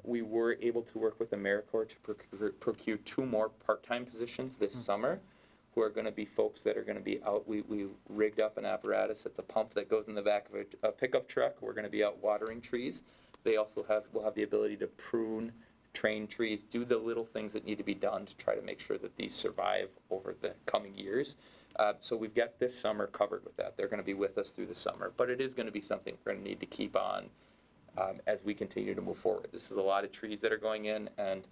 We were able to work with AmeriCorps to procure 2 more part-time positions this summer, who are going to be folks that are going to be out. We rigged up an apparatus. It's a pump that goes in the back of a pickup truck. We're going to be out watering trees. They also will have the ability to prune, train trees, do the little things that need to be done to try to make sure that these survive over the coming years. So we've got this summer covered with that. They're going to be with us through the summer, but it is going to be something we're going to need to keep on as we continue to move forward. This is a lot of trees that are going in, and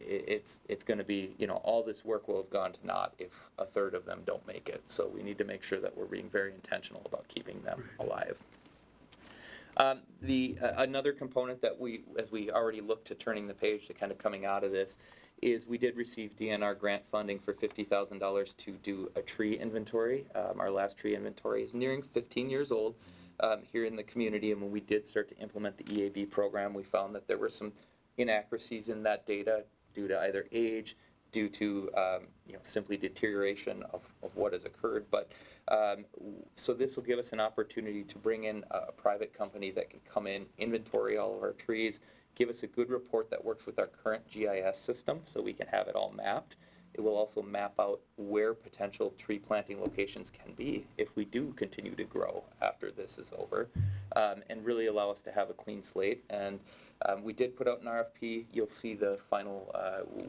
it's going to be, all this work will have gone to naught if a third of them don't make it. So we need to make sure that we're being very intentional about keeping them alive. Another component that as we already look to turning the page to kind of coming out of this, is we did receive DNR grant funding for $50,000 to do a tree inventory. Our last tree inventory is nearing 15 years old here in the community, and when we did start to implement the EAB program, we found that there were some inaccuracies in that data due to either age, due to simply deterioration of what has occurred. But so this will give us an opportunity to bring in a private company that can come in, inventory all of our trees, give us a good report that works with our current GIS system so we can have it all mapped. It will also map out where potential tree planting locations can be if we do continue to grow after this is over, and really allow us to have a clean slate. And we did put out an RFP. You'll see the final,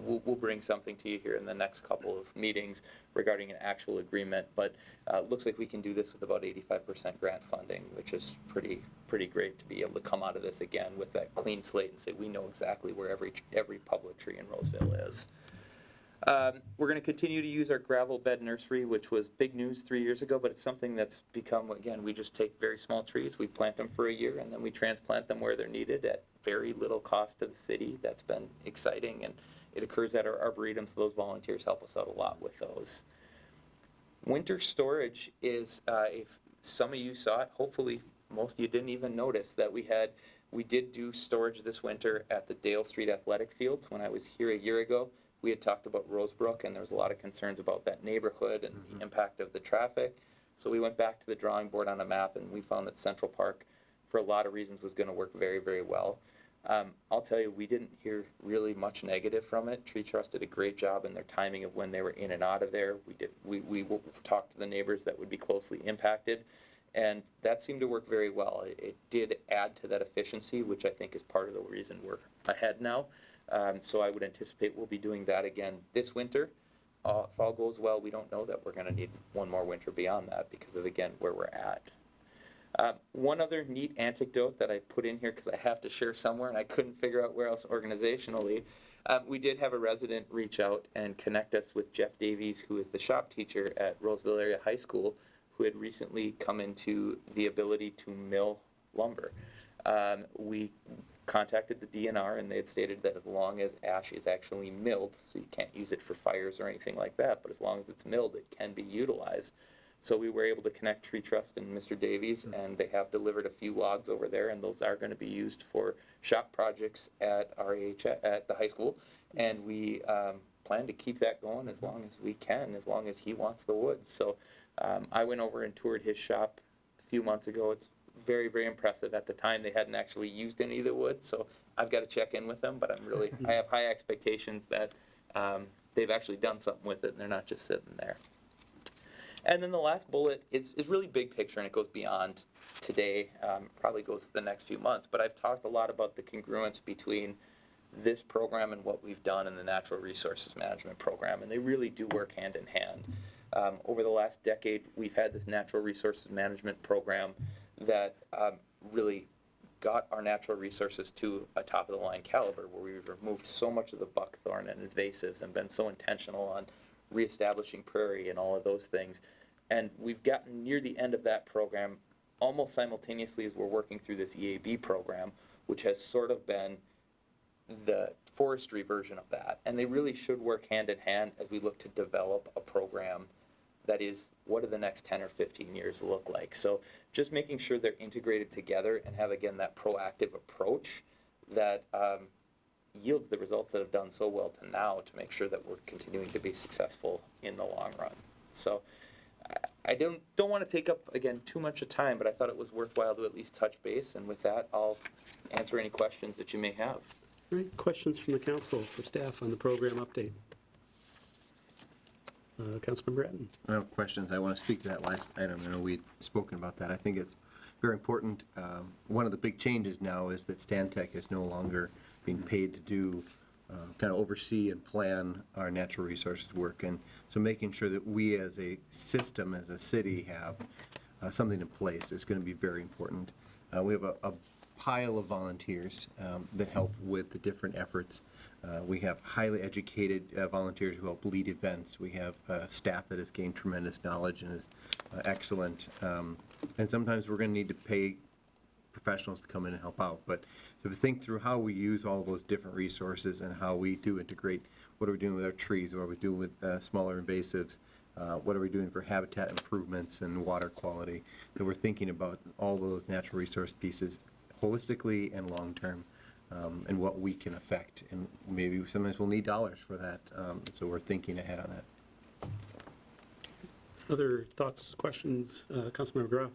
we'll bring something to you here in the next couple of meetings regarding an actual agreement, but looks like we can do this with about 85% grant funding, which is pretty great to be able to come out of this again with that clean slate and say we know exactly where every public tree in Roseville is. We're going to continue to use our gravel bed nursery, which was big news 3 years ago, but it's something that's become, again, we just take very small trees, we plant them for a year, and then we transplant them where they're needed at very little cost to the city. That's been exciting, and it occurs at our arboretum, so those volunteers help us out a lot with those. Winter storage is, if some of you saw it, hopefully most of you didn't even notice that we did do storage this winter at the Dale Street Athletic Fields. When I was here a year ago, we had talked about Rosebrook, and there was a lot of concerns about that neighborhood and the impact of the traffic. So we went back to the drawing board on a map, and we found that Central Park, for a lot of reasons, was going to work very, very well. I'll tell you, we didn't hear really much negative from it. Tree Trust did a great job in their timing of when they were in and out of there. We talked to the neighbors that would be closely impacted, and that seemed to work very well. It did add to that efficiency, which I think is part of the reason we're ahead now. So I would anticipate we'll be doing that again this winter. If all goes well, we don't know that we're going to need one more winter beyond that because of, again, where we're at. One other neat anecdote that I put in here because I have to share somewhere and I couldn't figure out where else organizationally. We did have a resident reach out and connect us with Jeff Davies, who is the shop teacher at Roseville Area High School, who had recently come into the ability to mill lumber. We contacted the DNR, and they had stated that as long as ash is actually milled, so you can't use it for fires or anything like that, but as long as it's milled, it can be utilized. So we were able to connect Tree Trust and Mr. Davies, and they have delivered a few logs over there, and those are going to be used for shop projects at at the high school, and we plan to keep that going as long as we can, as long as he wants the wood. So I went over and toured his shop a few months ago. It's very, very impressive. At the time, they hadn't actually used any of the wood, so I've got to check in with them, but I have high expectations that they've actually done something with it, and they're not just sitting there. And then the last bullet is really big picture, and it goes beyond today, probably goes the next few months, but I've talked a lot about the congruence between this program and what we've done in the Natural Resources Management Program, and they really do work hand in hand. Over the last decade, we've had this Natural Resources Management Program that really got our natural resources to a top-of-the-line caliber, where we've removed so much of the buckthorn and invasives and been so intentional on reestablishing prairie and all of those things. And we've gotten near the end of that program almost simultaneously as we're working through this EAB program, which has sort of been the forestry version of that. And they really should work hand in hand as we look to develop a program that is, what do the next 10 or 15 years look like? So just making sure they're integrated together and have, again, that proactive approach that yields the results that have done so well to now, to make sure that we're continuing to be successful in the long run. So I don't want to take up, again, too much of time, but I thought it was worthwhile to at least touch base. And with that, I'll answer any questions that you may have. All right, questions from the council for staff on the program update? Councilmember Etten. I have questions. I want to speak to that last item. I know we'd spoken about that. I think it's very important. One of the big changes now is that Stantec is no longer being paid to do, kind of oversee and plan our natural resources work. And so making sure that we as a system, as a city, have something in place is going to be very important. We have a pile of volunteers that help with the different efforts. We have highly educated volunteers who help lead events. We have staff that has gained tremendous knowledge and is excellent. And sometimes we're going to need to pay professionals to come in and help out. But So to think through how we use all those different resources and how we do integrate, what are we doing with our trees, what are we doing with smaller invasives, what are we doing for habitat improvements and water quality, that we're thinking about all those natural resource pieces holistically and long-term, and what we can affect. And maybe sometimes we'll need dollars for that, so we're thinking ahead on that. Other thoughts, questions, Councilmember Graff?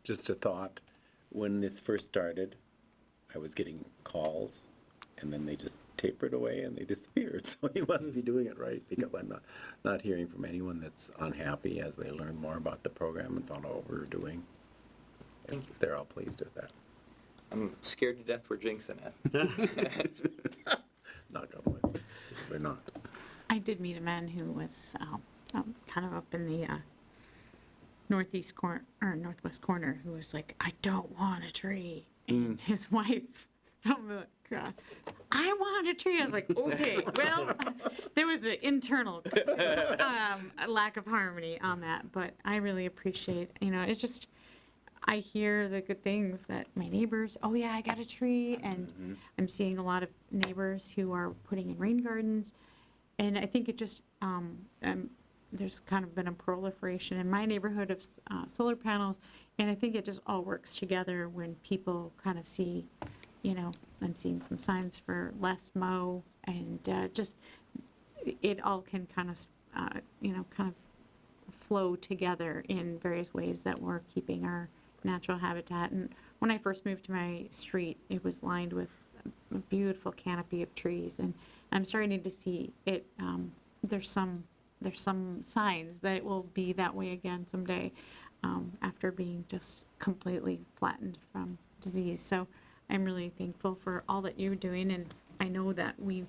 Just a thought, when this first started, I was getting calls, and then they just tapered away and they disappeared. So he must be doing it right, because I'm not hearing from anyone that's unhappy as they learn more about the program and found out what we were doing. Thank you. They're all pleased with that. I'm scared to death we're jinxing it. Knock on wood. We're not. I did meet a man who was kind of up in the northeast corner or northwest corner, who was like, "I don't want a tree," and his wife from the crowd, "I want a tree." I was like, "Okay, well," there was an internal a lack of harmony on that, but I really appreciate. It's just. I hear the good things that my neighbors, "Oh yeah, I got a tree," and I'm seeing a lot of neighbors who are putting in rain gardens, and I think it just there's kind of been a proliferation in my neighborhood of solar panels, and I think it just all works together when people kind of see, I'm seeing some signs for less mow, and just it all can kind of kind of flow together in various ways that we're keeping our natural habitat. And when I first moved to my street, it was lined with a beautiful canopy of trees, and I'm starting to see it. There's some signs that it will be that way again someday, after being just completely flattened from disease. So I'm really thankful for all that you're doing, and I know that we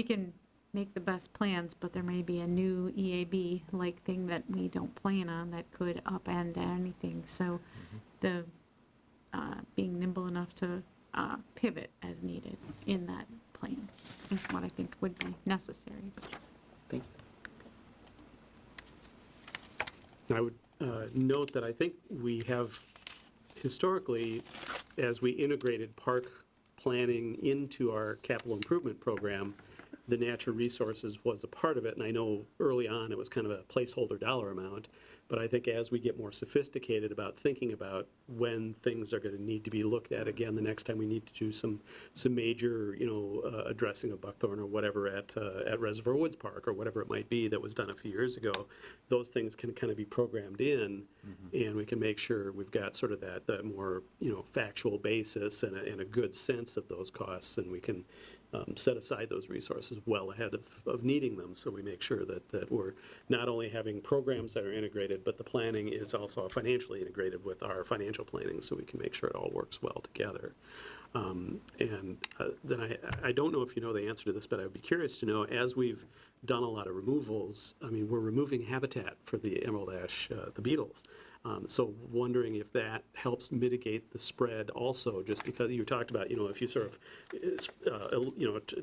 can make the best plans, but there may be a new EAB-like thing that we don't plan on that could upend anything. So the being nimble enough to pivot as needed in that plan is what I think would be necessary. Thank you. I would note that I think we have historically, as we integrated park planning into our capital improvement program, the natural resources was a part of it, and I know early on it was kind of a placeholder dollar amount, but I think as we get more sophisticated about thinking about when things are going to need to be looked at again, the next time we need to do some major, addressing of buckthorn or whatever at Reservoir Woods Park or whatever it might be that was done a few years ago, those things can kind of be programmed in, and we can make sure we've got sort of that more, factual basis and a good sense of those costs, and we can set aside those resources well ahead of needing them, so we make sure that we're not only having programs that are integrated, but the planning is also financially integrated with our financial planning, so we can make sure it all works well together. Then I don't know if you know the answer to this, but I would be curious to know, as we've done a lot of removals, we're removing habitat for the emerald ash, the beetles. So wondering if that helps mitigate the spread also, just because you talked about, if you sort of,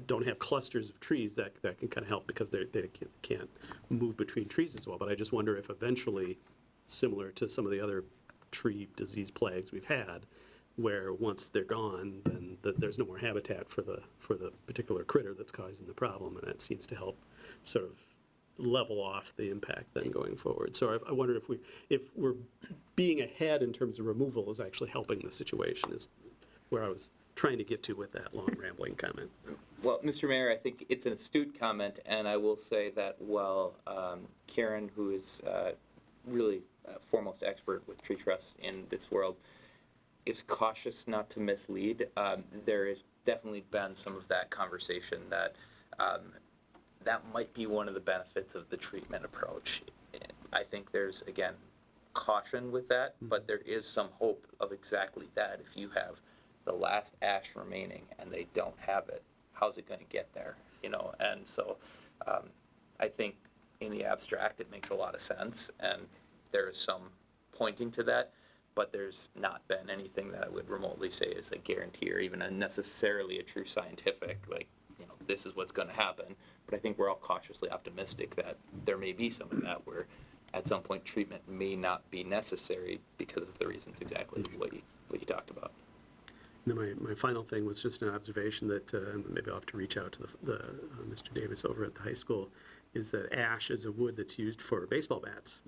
don't have clusters of trees, that can kind of help because they can't move between trees as well. But I just wonder if eventually, similar to some of the other tree disease plagues we've had, where once they're gone, then there's no more habitat for the particular critter that's causing the problem, and that seems to help sort of level off the impact then going forward. So I wonder if we're being ahead in terms of removal is actually helping the situation, is where I was trying to get to with that long rambling comment. Well, Mr. Mayor, I think it's an astute comment, and I will say that while Karen, who is really foremost expert with tree trusts in this world, is cautious not to mislead, there has definitely been some of that conversation that that might be one of the benefits of the treatment approach. I think there's, again, caution with that, but there is some hope of exactly that. If you have the last ash remaining and they don't have it, how's it going to get there? And so I think in the abstract it makes a lot of sense, and there is some pointing to that, but there's not been anything that I would remotely say is a guarantee or even necessarily a true scientific, this is what's going to happen. But I think we're all cautiously optimistic that there may be some of that where at some point treatment may not be necessary because of the reasons exactly what you talked about. And then my final thing was just an observation that, maybe I'll have to reach out to Mr. Davis over at the high school, is that ash is a wood that's used for baseball bats.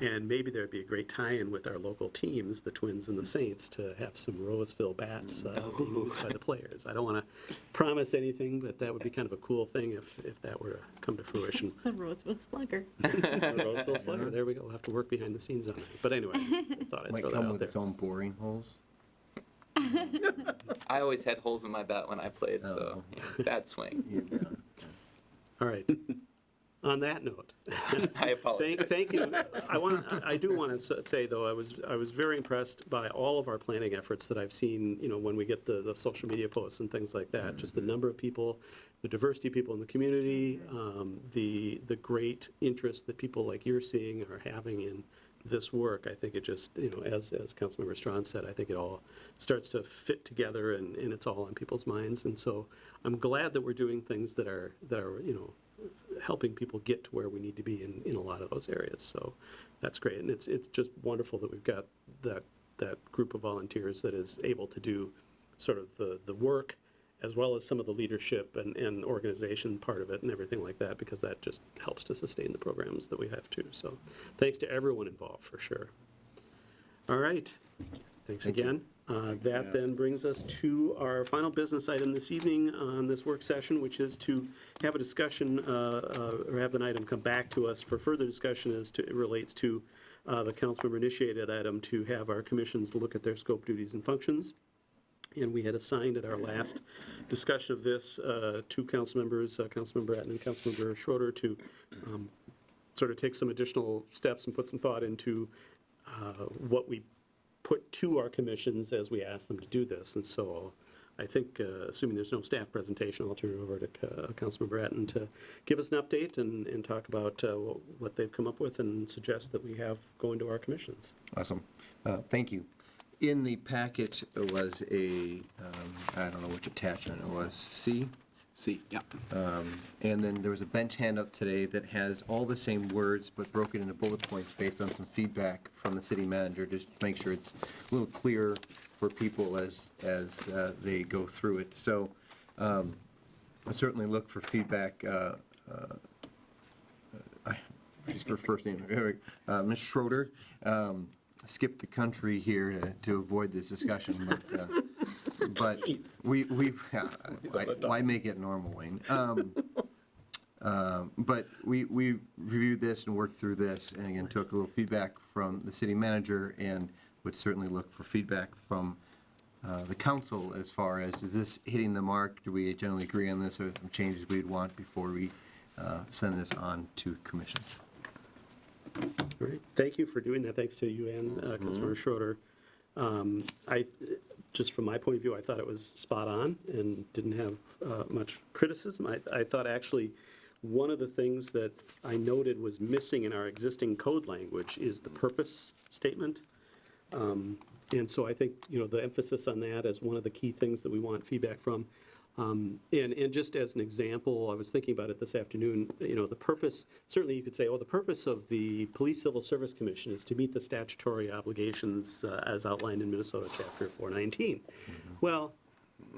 And maybe there'd be a great tie-in with our local teams, the Twins and the Saints, to have some Roseville bats being used by the players. I don't want to promise anything, but that would be kind of a cool thing if that were to come to fruition. It's the Roseville Slugger. The Roseville Slugger, there we go. We'll have to work behind the scenes on that. But anyway, I thought I'd Might throw that come out with there. its own boring holes. I always had holes in my bat when I played, so yeah, bad swing. Yeah. All right. On that note, I apologize. thank you. I do want to say, though, I was very impressed by all of our planning efforts that I've seen, when we get the social media posts and things like that. Just the number of people, the diversity of people in the community, the great interest that people like you're seeing are having in this work. I think it just, as Councilmember Strawn said, I think it all starts to fit together and it's all on people's minds. And so I'm glad that we're doing things that are helping people get to where we need to be in a lot of those areas. So that's great. And it's just wonderful that we've got that group of volunteers that is able to do sort of the work as well as some of the leadership and organization part of it and everything like that, because that just helps to sustain the programs that we have too. So thanks to everyone involved, for sure. All right. Thanks again. That then brings us to our final business item this evening on this work session, which is to have a discussion, or have an item come back to us for further discussion as to, it relates to the council member initiated item to have our commissions look at their scope, duties, and functions. And we had assigned at our last discussion of this, two council members, Councilmember Etten and Councilmember Schroeder, to sort of take some additional steps and put some thought into what we put to our commissions as we ask them to do this. And so I think, assuming there's no staff presentation, I'll turn it over to Councilmember Etten to give us an update and talk about what they've come up with and suggest that we have going to our commissions. Awesome. Thank you. In the packet was a, I don't know which attachment it was, C? See, yeah. And then there was a bench handout today that has all the same words, but broken into bullet points based on some feedback from the city manager, just to make sure it's a little clearer for people as they go through it. So I certainly look for feedback. Just for first name, Ms. Schroeder. Skip the country here to avoid this discussion, but we why make it normal, Wayne? But we reviewed this and worked through this, and again took a little feedback from the city manager, and would certainly look for feedback from the council as far as, is this hitting the mark? Do we generally agree on this, or some changes we'd want before we send this on to commission? All right, thank you for doing that. Thanks to you and Councilmember Schroeder. Just from my point of view, I thought it was spot on and didn't have much criticism. I thought actually one of the things that I noted was missing in our existing code language is the purpose statement. And so I think, the emphasis on that as one of the key things that we want feedback from. And just as an example, I was thinking about it this afternoon, the purpose, certainly you could say, the purpose of the Police Civil Service Commission is to meet the statutory obligations as outlined in Minnesota Chapter 419. Well,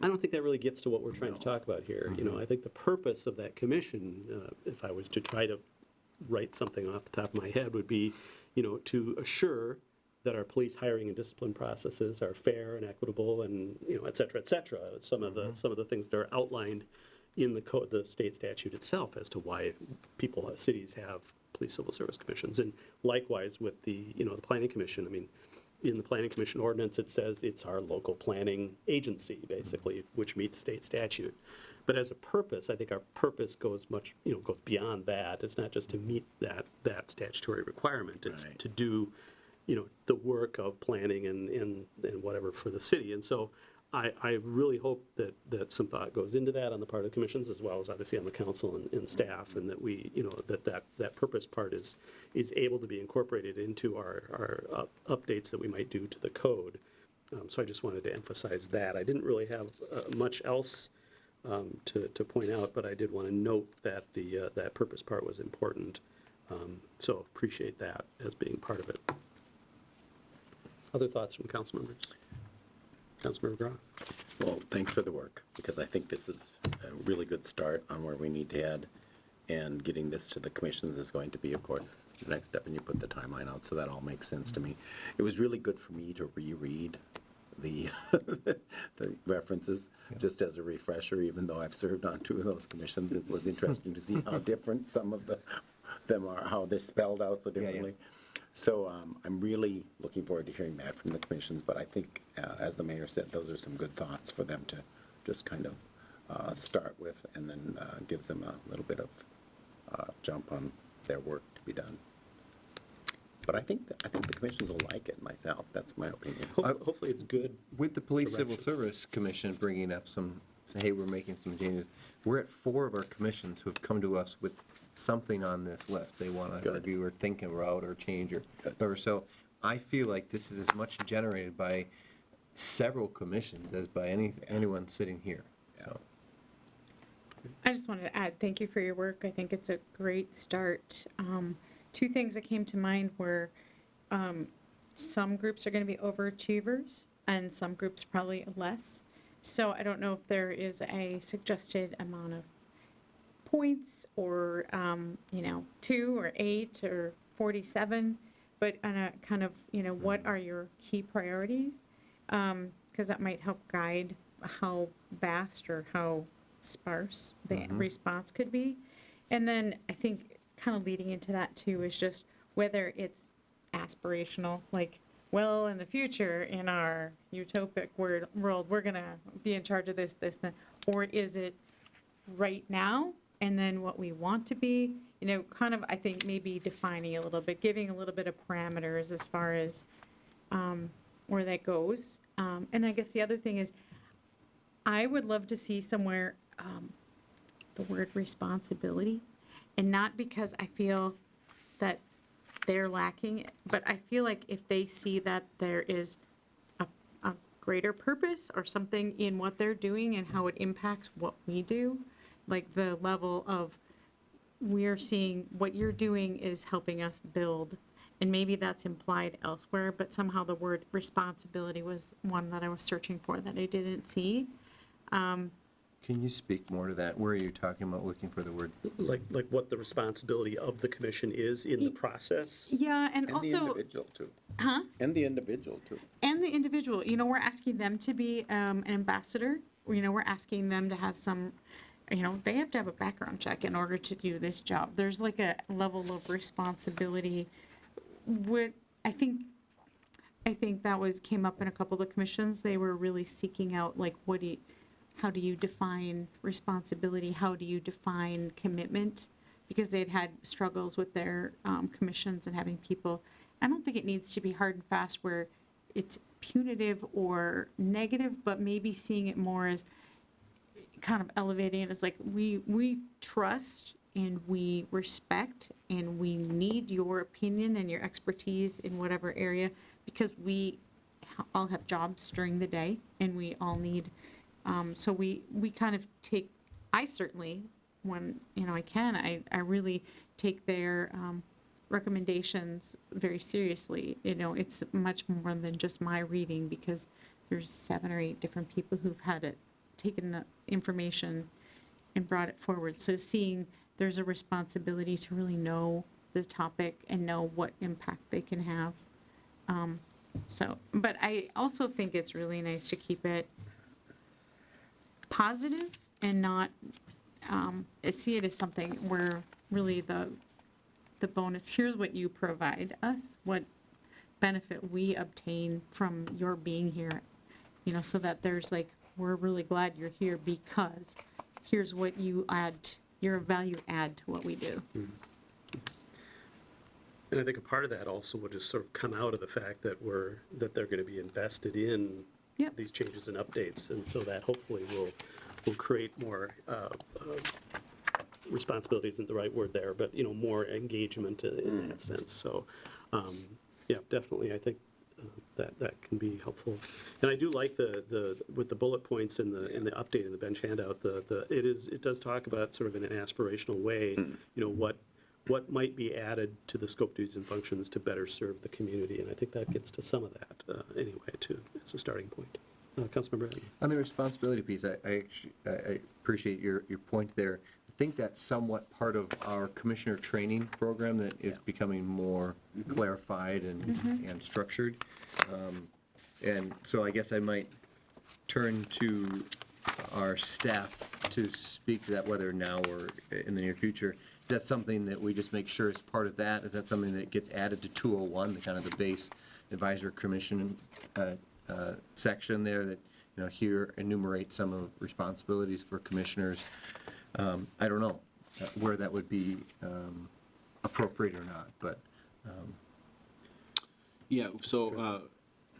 I don't think that really gets to what we're trying to talk about here. I think the purpose of that commission, if I was to try to write something off the top of my head, would be, to assure that our police hiring and discipline processes are fair and equitable and, et cetera, et cetera. Some of the things that are outlined in the state statute itself as to why cities have police civil service commissions. And likewise with the planning commission. I mean, in the planning commission ordinance, it says it's our local planning agency, basically, which meets state statute. But as a purpose, I think our purpose goes much, goes beyond that. It's not just to meet that statutory requirement. It's Right. to do the work of planning and whatever for the city. And so I really hope that some thought goes into that on the part of the commissions, as well as obviously on the council and staff, and that we, that purpose part is able to be incorporated into our updates that we might do to the code. So I just wanted to emphasize that. I didn't really have much else to point out, but I did want to note that that purpose part was important. So appreciate that as being part of it. Other thoughts from council members? Councilmember Grau. Well, thanks for the work, because I think this is a really good start on where we need to head. And getting this to the commissions is going to be, of course, the next step, and you put the timeline out, so that all makes sense to me. It was really good for me to reread the the references, just as a refresher, even though I've served on 2 of those commissions. It was interesting to see how different some of them are, how they're spelled out so differently. So I'm really looking forward to hearing back from the commissions, but I think, as the mayor said, those are some good thoughts for them to just kind of start with, and then gives them a little bit of jump on their work to be done. But I think the commissions will like it myself. That's my opinion. Hopefully it's good. With the Police Civil Direction. Service Commission bringing up some, say, hey, we're making some changes, we're at 4 of our commissions who have come to us with something on this list they want to Good. review or think about or change or whatever. So I feel like this is as much generated by several commissions as by anyone sitting here, so. I just wanted to add, thank you for your work. I think it's a great start. 2 things that came to mind were some groups are going to be overachievers and some groups probably less. So I don't know if there is a suggested amount of points or, 2 or 8 or 47, but on a kind of, what are your key priorities? Because that might help guide how vast or how sparse the response could be. And then I think kind of leading into that too is just whether it's aspirational, like, well, in the future, in our utopic world, we're going to be in charge of this, that, or is it right now and then what we want to be, kind of, I think, maybe defining a little bit, giving a little bit of parameters as far as where that goes. And I guess the other thing is, I would love to see somewhere the word responsibility, and not because I feel that they're lacking, but I feel like if they see that there is a greater purpose or something in what they're doing and how it impacts what we do, like the level of we're seeing what you're doing is helping us build, and maybe that's implied elsewhere, but somehow the word responsibility was one that I was searching for that I didn't see. Can you speak more to that? Where are you talking about looking for the word? Like what the responsibility of the commission is in the process. Yeah, and And the also, individual, too. huh? And the individual, too. And the individual, we're asking them to be an ambassador. We're asking them to have some, they have to have a background check in order to do this job. There's like a level of responsibility. I think that came up in a couple of the commissions. They were really seeking out, like, how do you define responsibility? How do you define commitment? Because they'd had struggles with their commissions and having people. I don't think it needs to be hard and fast where it's punitive or negative, but maybe seeing it more as kind of elevating it as like, we trust and we respect and we need your opinion and your expertise in whatever area, because we all have jobs during the day and we all need, so we kind of take, I certainly, when, I can, I really take their recommendations very seriously. It's much more than just my reading, because there's 7 or 8 different people who've had it, taken the information and brought it forward. So seeing there's a responsibility to really know the topic and know what impact they can have. But I also think it's really nice to keep it positive and not see it as something where really the bonus, here's what you provide us, what benefit we obtain from your being here, so that there's like, we're really glad you're here because here's what you add, your value add to what we do. And I think a part of that also will just sort of come out of the fact that they're going to be invested in Yep. these changes and updates, and so that hopefully will create more responsibility isn't the right word there, but more engagement in that sense. So, yeah, definitely, I think that can be helpful. And I do like the with the bullet points in the update in the bench handout. It does talk about sort of in an aspirational way, what might be added to the scope, duties, and functions to better serve the community, and I think that gets to some of that anyway, too, as a starting point. Councilmember Atten. On the responsibility piece, I appreciate your point there. I think that's somewhat part of our commissioner training program that is becoming more clarified and structured. And so I guess I might turn to our staff to speak to that, whether now or in the near future. Is that something that we just make sure is part of that? Is that something that gets added to 201, the kind of the base advisory commission section there that, here enumerate some of the responsibilities for commissioners? I don't know where that would be appropriate or not, but Yeah, so,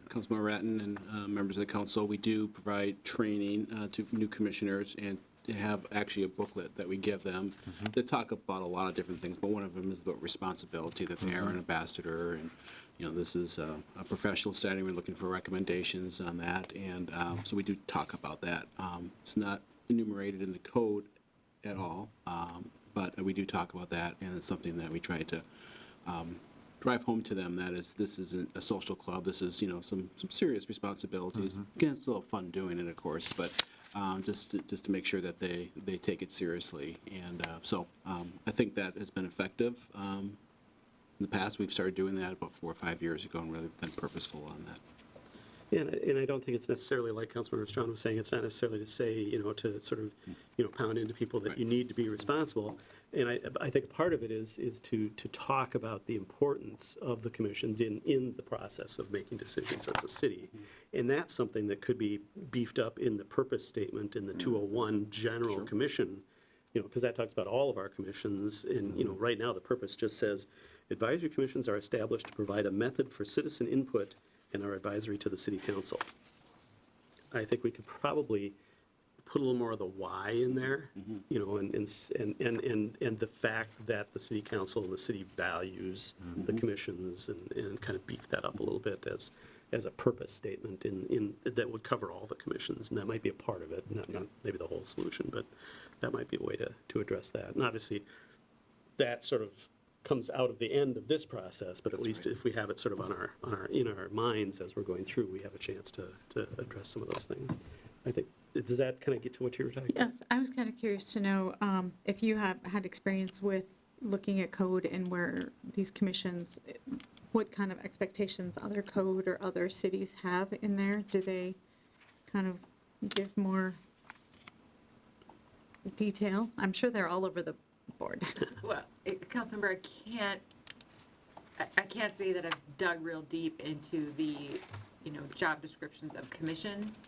Councilmember Ratten and members of the council, we do provide training to new commissioners and to have actually a booklet that we give them that talk about a lot of different things, but one of them is about responsibility, that they are an ambassador, and, this is a professional setting, we're looking for recommendations on that, and so we do talk about that. It's not enumerated in the code at all, but we do talk about that, and it's something that we try to drive home to them, that is, this isn't a social club, this is, some serious responsibilities. Again, it's a little fun doing it, of course, but just to make sure that they take it seriously. And so I think that has been effective. In the past, we've started doing that about 4 or 5 years ago and really been purposeful on that. Yeah, and I don't think it's necessarily, like Councilmember Strawn was saying, it's not necessarily to say, to sort of, pound into people that you need to be responsible. And I think part of it is to talk about the importance of the commissions in the process of making decisions as a city. And that's something that could be beefed up in the purpose statement in the 201 general commission, because that talks about all of our commissions. And, right now, the purpose just says, advisory commissions are established to provide a method for citizen input and are advisory to the city council. I think we could probably put a little more of the why in there, and the fact that the city council and the city values the commissions, and kind of beef that up a little bit as a purpose statement that would cover all the commissions, and that might be a part of it, not maybe the whole solution, but that might be a way to address that. And obviously, that sort of comes out of the end of this process, but at least if we have it sort of in our minds as we're going through, we have a chance to address some of those things. I think, does that kind of get to what you were talking about? Yes, I was kind of curious to know if you have had experience with looking at code and where these commissions, what kind of expectations other code or other cities have in there? Do they kind of give more detail? I'm sure they're all over the board. Well, Councilmember, I can't say that I've dug real deep into the, job descriptions of commissions.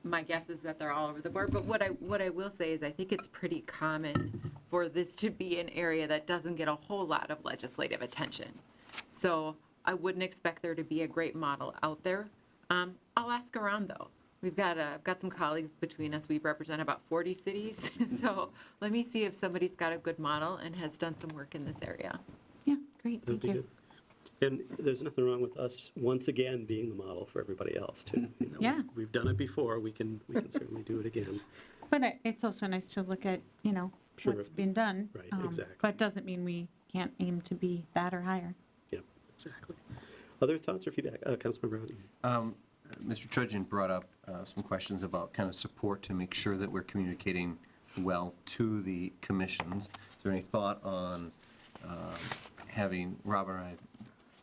My guess is that they're all over the board, but what I will say is I think it's pretty common for this to be an area that doesn't get a whole lot of legislative attention. So I wouldn't expect there to be a great model out there. I'll ask around, though. I've got some colleagues between us. We represent about 40 cities. So let me see if somebody's got a good model and has done some work in this area. Yeah, great, That'd thank be you. good. And there's nothing wrong with us, once again, being the model for everybody else, too. Yeah. We've done it before, we can certainly do it again. But it's also nice to look at, Sure. what's been done. Right, exactly. But doesn't mean we can't aim to be that or higher. Yeah, exactly. Other thoughts or feedback? Councilmember Brown? Mr. Trudgeon brought up some questions about kind of support to make sure that we're communicating well to the commissions. Is there any thought on having Robert and I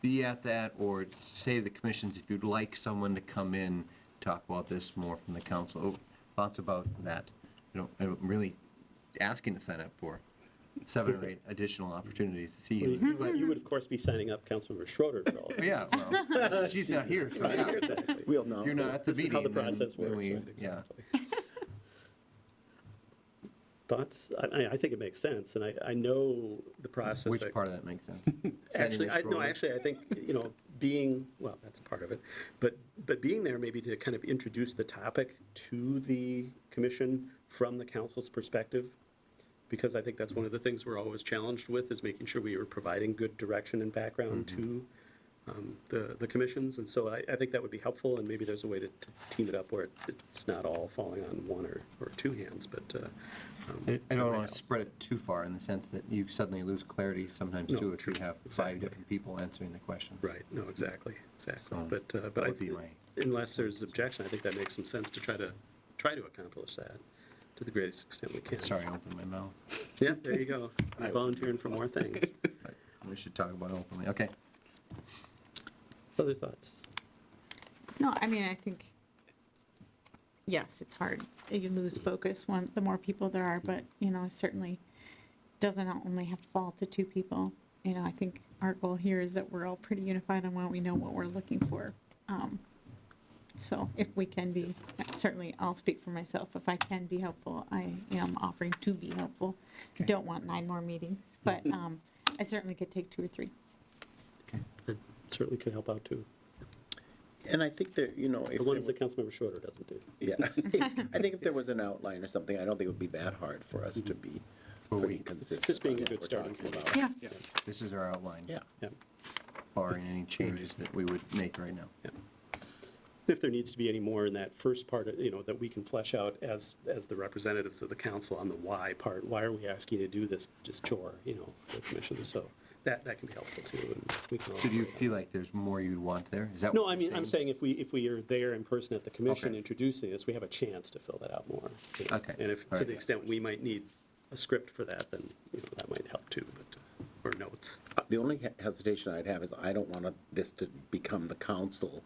be at that, or say to the commissions, if you'd like someone to come in, talk about this more from the council? Thoughts about that? I'm really asking to sign up for 7 or 8 additional opportunities to see you. You would, of course, be signing up Councilmember Schroeder for all. Yeah, well, she's not here, so yeah. Exactly. We'll know. If you're not at the This is meeting, how the then process works, we- right? yeah. Exactly. Thoughts? I think it makes sense, and I know the process. Which that- part of that makes sense? Actually, Sending a stroller? I think, being, well, that's part of it, but being there maybe to kind of introduce the topic to the commission from the council's perspective, because I think that's one of the things we're always challenged with, is making sure we are providing good direction and background to the commissions, and so I think that would be helpful, and maybe there's a way to team it up where it's not all falling on one or two hands, but. I don't want to spread it too far in the sense that you suddenly lose clarity sometimes No, too if you true. have Exactly. 5 different people answering the questions. Right, no, exactly. So, But that I would be think, my- unless there's objection, I think that makes some sense to try to accomplish that to the greatest extent we can. Sorry, I opened my mouth. Yeah, there you go. You're volunteering for more things. But we should talk about it openly. Okay. Other thoughts? No, I mean, I think, yes, it's hard. You lose focus the more people there are, but, you know, it certainly doesn't only have to fall to 2 people. You know, I think our goal here is that we're all pretty unified on what we know what we're looking for. So if we can be, certainly I'll speak for myself, if I can be helpful, I am offering to be helpful. Don't want 9 more meetings, but I certainly could take 2 or 3. It certainly could help out too. And I think that, you know, if The ones there that Councilmember Schroeder doesn't do. Yeah, I think if there was an outline or something, I don't think it would be that hard for us to be pretty consistent. Just being a on good what we're starting talking point. about. Yeah. This is our outline. Yeah. Yeah. Barring any changes that we would make right now. Yeah. If there needs to be any more in that first part, you know, that we can flesh out as the representatives of the council on the why part, why are we asking you to do this just chore, you know, for the commission, so that can be helpful too, and we can all. So do you feel like there's more you want there? Is that what No, you're I mean, I'm saying if we are there in person at the commission Okay. introducing this, we have a chance to fill that out more. you know. Okay. And if, All to right. the extent we might need a script for that, then, you know, that might help too, but, or notes. The only hesitation I'd have is I don't want this to become the council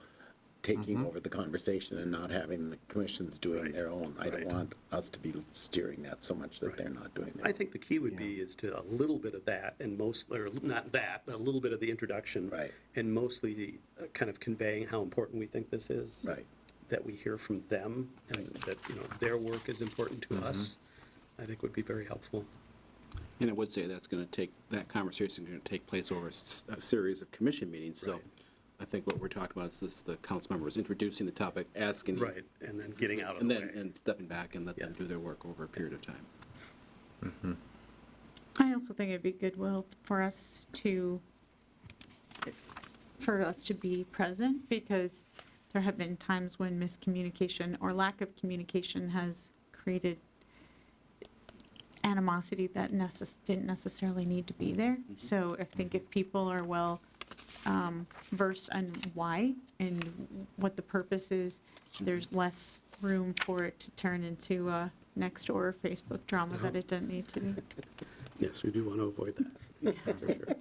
taking over the conversation and not having the commissions doing Right. their own. I don't Right. want us to be steering that so much that Right. they're not doing their I own. think the key would be is to a little bit of that and most, or not that, but a little bit of the introduction. Right. And mostly kind of conveying how important we think this is. Right. That we hear from them and that, you know, their work is important to us, I think would be very helpful. And I would say that's going to take, that conversation is going to take place over a series of commission meetings. So Right. I think what we're talking about is this, the council members introducing the topic, asking. Right, and then getting out of And the then, way. and stepping back and let them Yeah. do their work over a period of time. I also think it'd be goodwill for us to be present, because there have been times when miscommunication or lack of communication has created animosity that didn't necessarily need to be there. So I think if people are well versed on why and what the purpose is, there's less room for it to turn into a next door Facebook drama that it doesn't need to be. Yes, we do want to avoid that, for sure.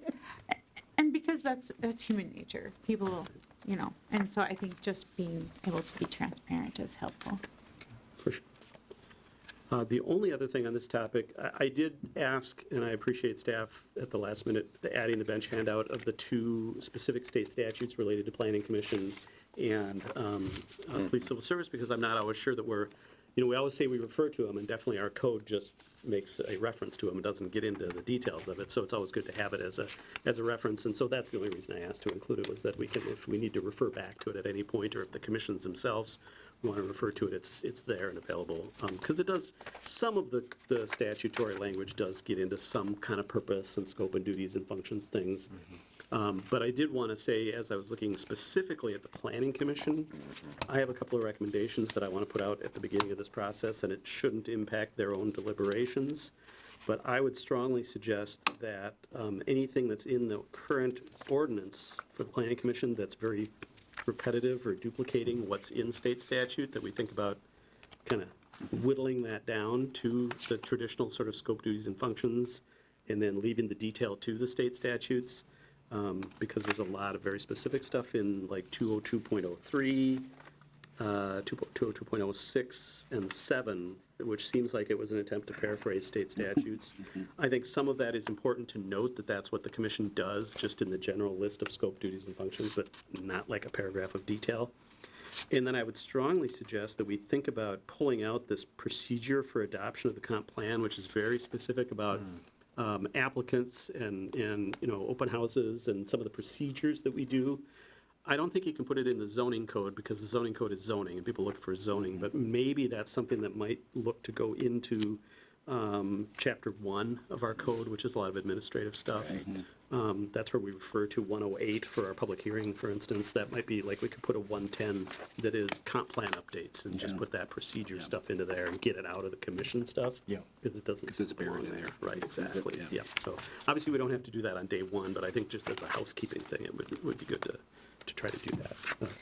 And because that's human nature, people, you know, and so I think just being able to be transparent is helpful. For sure. The only other thing on this topic, I did ask, and I appreciate staff at the last minute adding the bench handout of the 2 specific state statutes related to planning commission and police civil service, because I'm not always sure that we're, you know, we always say we refer to them, and definitely our code just makes a reference to them. It doesn't get into the details of it, so it's always good to have it as a reference. And so that's the only reason I asked to include it, was that we can, if we need to refer back to it at any point, or if the commissions themselves want to refer to it, it's there and available. Because it does, some of the statutory language does get into some kind of purpose and scope and duties and functions things. But I did want to say, as I was looking specifically at the Planning Commission, I have a couple of recommendations that I want to put out at the beginning of this process, and it shouldn't impact their own deliberations. But I would strongly suggest that anything that's in the current ordinance for the Planning Commission that's very repetitive or duplicating what's in state statute, that we think about kind of whittling that down to the traditional sort of scope, duties, and functions, and then leaving the detail to the state statutes, because there's a lot of very specific stuff in like 202.03, 202.06, and 7, which seems like it was an attempt to paraphrase state statutes. I think some of that is important to note, that that's what the commission does, just in the general list of scope, duties, and functions, but not like a paragraph of detail. And then I would strongly suggest that we think about pulling out this procedure for adoption of the comp plan, which is very specific about applicants and, you know, open houses and some of the procedures that we do. I don't think you can put it in the zoning code, because the zoning code is zoning and people look for zoning, but maybe that's something that might look to go into chapter 1 of our code, which is a lot of administrative stuff. That's where we refer to 108 for our public hearing, for instance. That might be like, we could put a 110 that is comp plan updates and just put that procedure stuff into there and get it out of the commission stuff. Yeah. Because it doesn't. It's buried in there. Right, It's zip, exactly. yeah. Yeah, so obviously we don't have to do that on day one, but I think just as a housekeeping thing, it would be good to try to do that.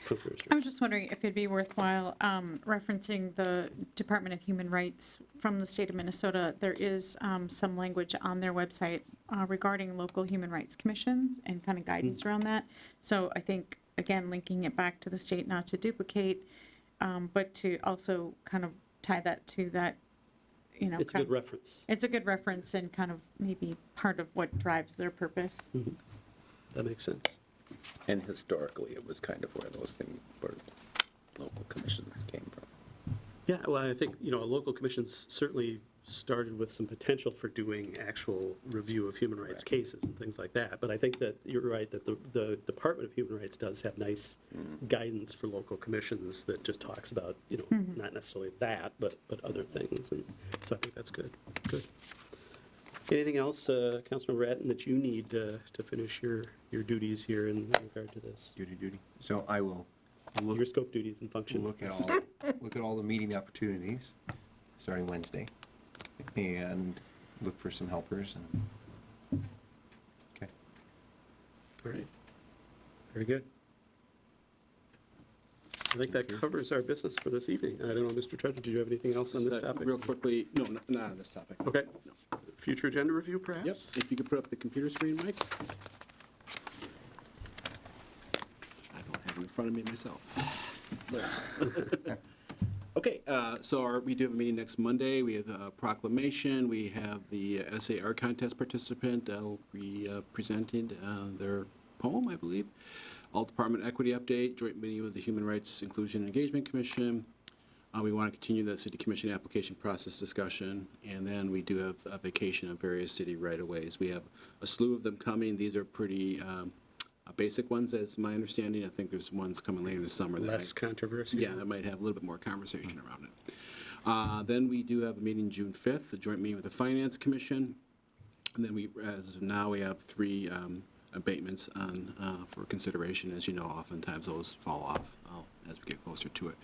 Councilmember I Stern. was just wondering if it'd be worthwhile referencing the Department of Human Rights from the state of Minnesota. There is some language on their website regarding local human rights commissions and kind of guidance around that. So I think, again, linking it back to the state, not to duplicate, but to also kind of tie that to that, you know. It's a kind good of- reference. It's a good reference and kind of maybe part of what drives their purpose. That makes sense. And historically, it was kind of where those things, where local commissions came from. Yeah, well, I think, local commissions certainly started with some potential for doing actual review of human rights cases and things like that. But I think that you're right, that the Department of Human Rights does have nice guidance for local commissions that just talks about, not necessarily that, but other things. And so I think that's good. Good. Anything else, Councilmember Atten, that you need to finish your duties here in regard to this? Duty. So I will Your scope duties and function. look at all the meeting opportunities starting Wednesday, and look for some helpers. And okay. All right. Very good. I think that covers our business for this evening. I don't know, Mr. Treasurer, do you have anything else on this topic? Real quickly, no, not on this topic. Okay. No. Future agenda review, perhaps? Yep, if you could put up the computer screen, Mike. I don't have it in front of me myself. Okay, so we do have a meeting next Monday. We have a proclamation. We have the SAR contest participant will be presenting their poem, I believe. All-Department Equity Update, joint meeting with the Human Rights Inclusion and Engagement Commission. We want to continue the city commission application process discussion, and then we do have a vacation of various city right-of-ways. We have a slew of them coming. These are pretty basic ones, as my understanding. I think there's ones coming later this summer. Less controversy. Yeah, that might have a little bit more conversation around it. Then we do have a meeting June 5th, a joint meeting with the Finance Commission. And then as of now, we have 3 abatements on for consideration. As you know, oftentimes those fall off as we get closer to it.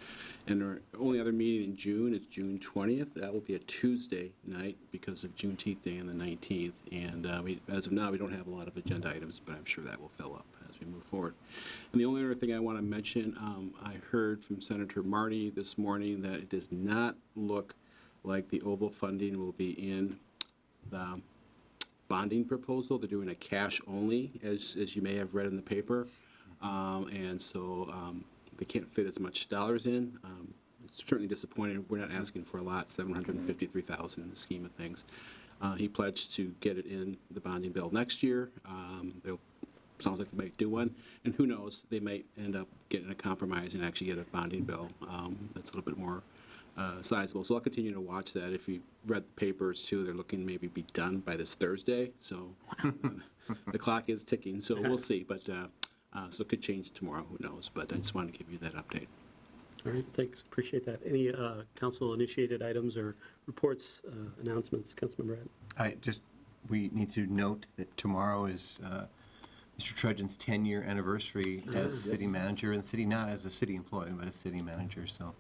And our only other meeting in June is June 20th. That will be a Tuesday night because of Juneteenth Day on the 19th. And as of now, we don't have a lot of agenda items, but I'm sure that will fill up as we move forward. And the only other thing I want to mention, I heard from Senator Marty this morning that it does not look like the OVAL funding will be in the bonding proposal. They're doing a cash only, as you may have read in the paper. And so they can't fit as much dollars in. It's certainly disappointing. We're not asking for a lot, $753,000 in the scheme of things. He pledged to get it in the bonding bill next year. Sounds like they might do one. And who knows, they might end up getting a compromise and actually get a bonding bill that's a little bit more sizable. So I'll continue to watch that. If you read the papers too, they're looking maybe be done by this Thursday. So the clock is ticking. So we'll see. But so it could change tomorrow. Who knows? But I just wanted to give you that update. All right, thanks, appreciate that. Any council-initiated items or reports, announcements, Councilmember Atten? We need to note that tomorrow is Mr. Trudgeon's 10-year anniversary as city manager, and city not as a city employee, but as city manager. So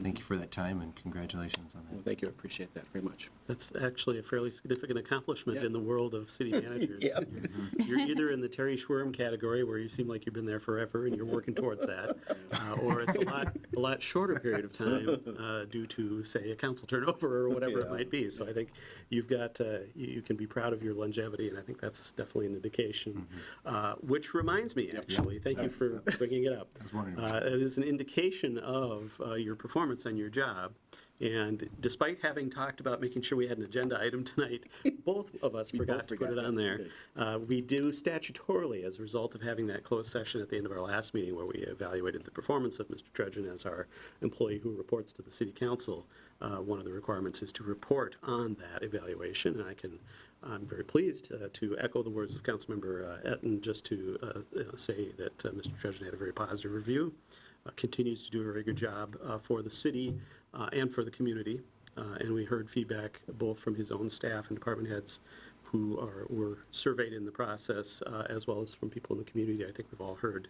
thank you for that time and congratulations on Well, that. thank you. I appreciate that very much. That's actually a fairly significant accomplishment Yeah. in the world of city managers. Yes. You're either in the Terry Schwirm category, where you seem like you've been there forever and you're working towards that, or it's a lot shorter period of time due to, say, a council turnover or whatever it Yeah. might be. So I think you've got, you can be proud of your longevity, and I think that's definitely an indication. Which reminds me, actually, thank you for bringing it up. was wondering. It is an indication of your performance on your job. And despite having talked about making sure we had an agenda item tonight, both of us forgot to put it on there. We do statutorily, as a result of having that closed session at the end of our last meeting where we evaluated the performance of Mr. Trudgeon as our employee who reports to the city council. One of the requirements is to report on that evaluation, and I'm very pleased to echo the words of Councilmember Etten, just to say that Mr. Trudgeon had a very positive review, continues to do a very good job for the city and for the community. And we heard feedback both from his own staff and department heads were surveyed in the process, as well as from people in the community. I think we've all heard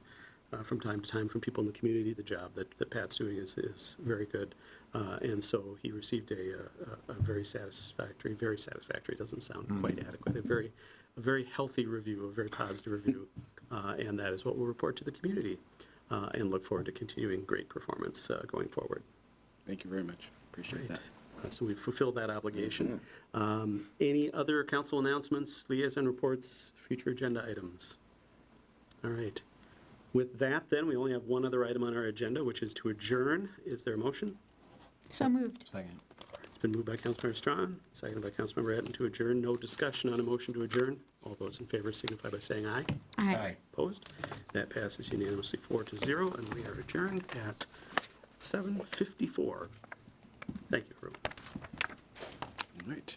from time to time from people in the community the job that Pat's doing is very good. And so he received a very satisfactory, doesn't sound quite adequate, a very healthy review, a very positive review. And that is what we'll report to the community, and look forward to continuing great performance going forward. Thank you very much. Appreciate that. So we've fulfilled that obligation. Any other council announcements, liaison reports, future agenda items? All right. With that, then, we only have one other item on our agenda, which is to adjourn. Is there a motion? So moved. Second. It's been moved by Councilmember Strawn, seconded by Councilmember Etten to adjourn. No discussion on a motion to adjourn. All those in favor signify by saying aye. Aye. Opposed? That passes unanimously 4-0, and we are adjourned at 7:54. Thank you, everyone. All right.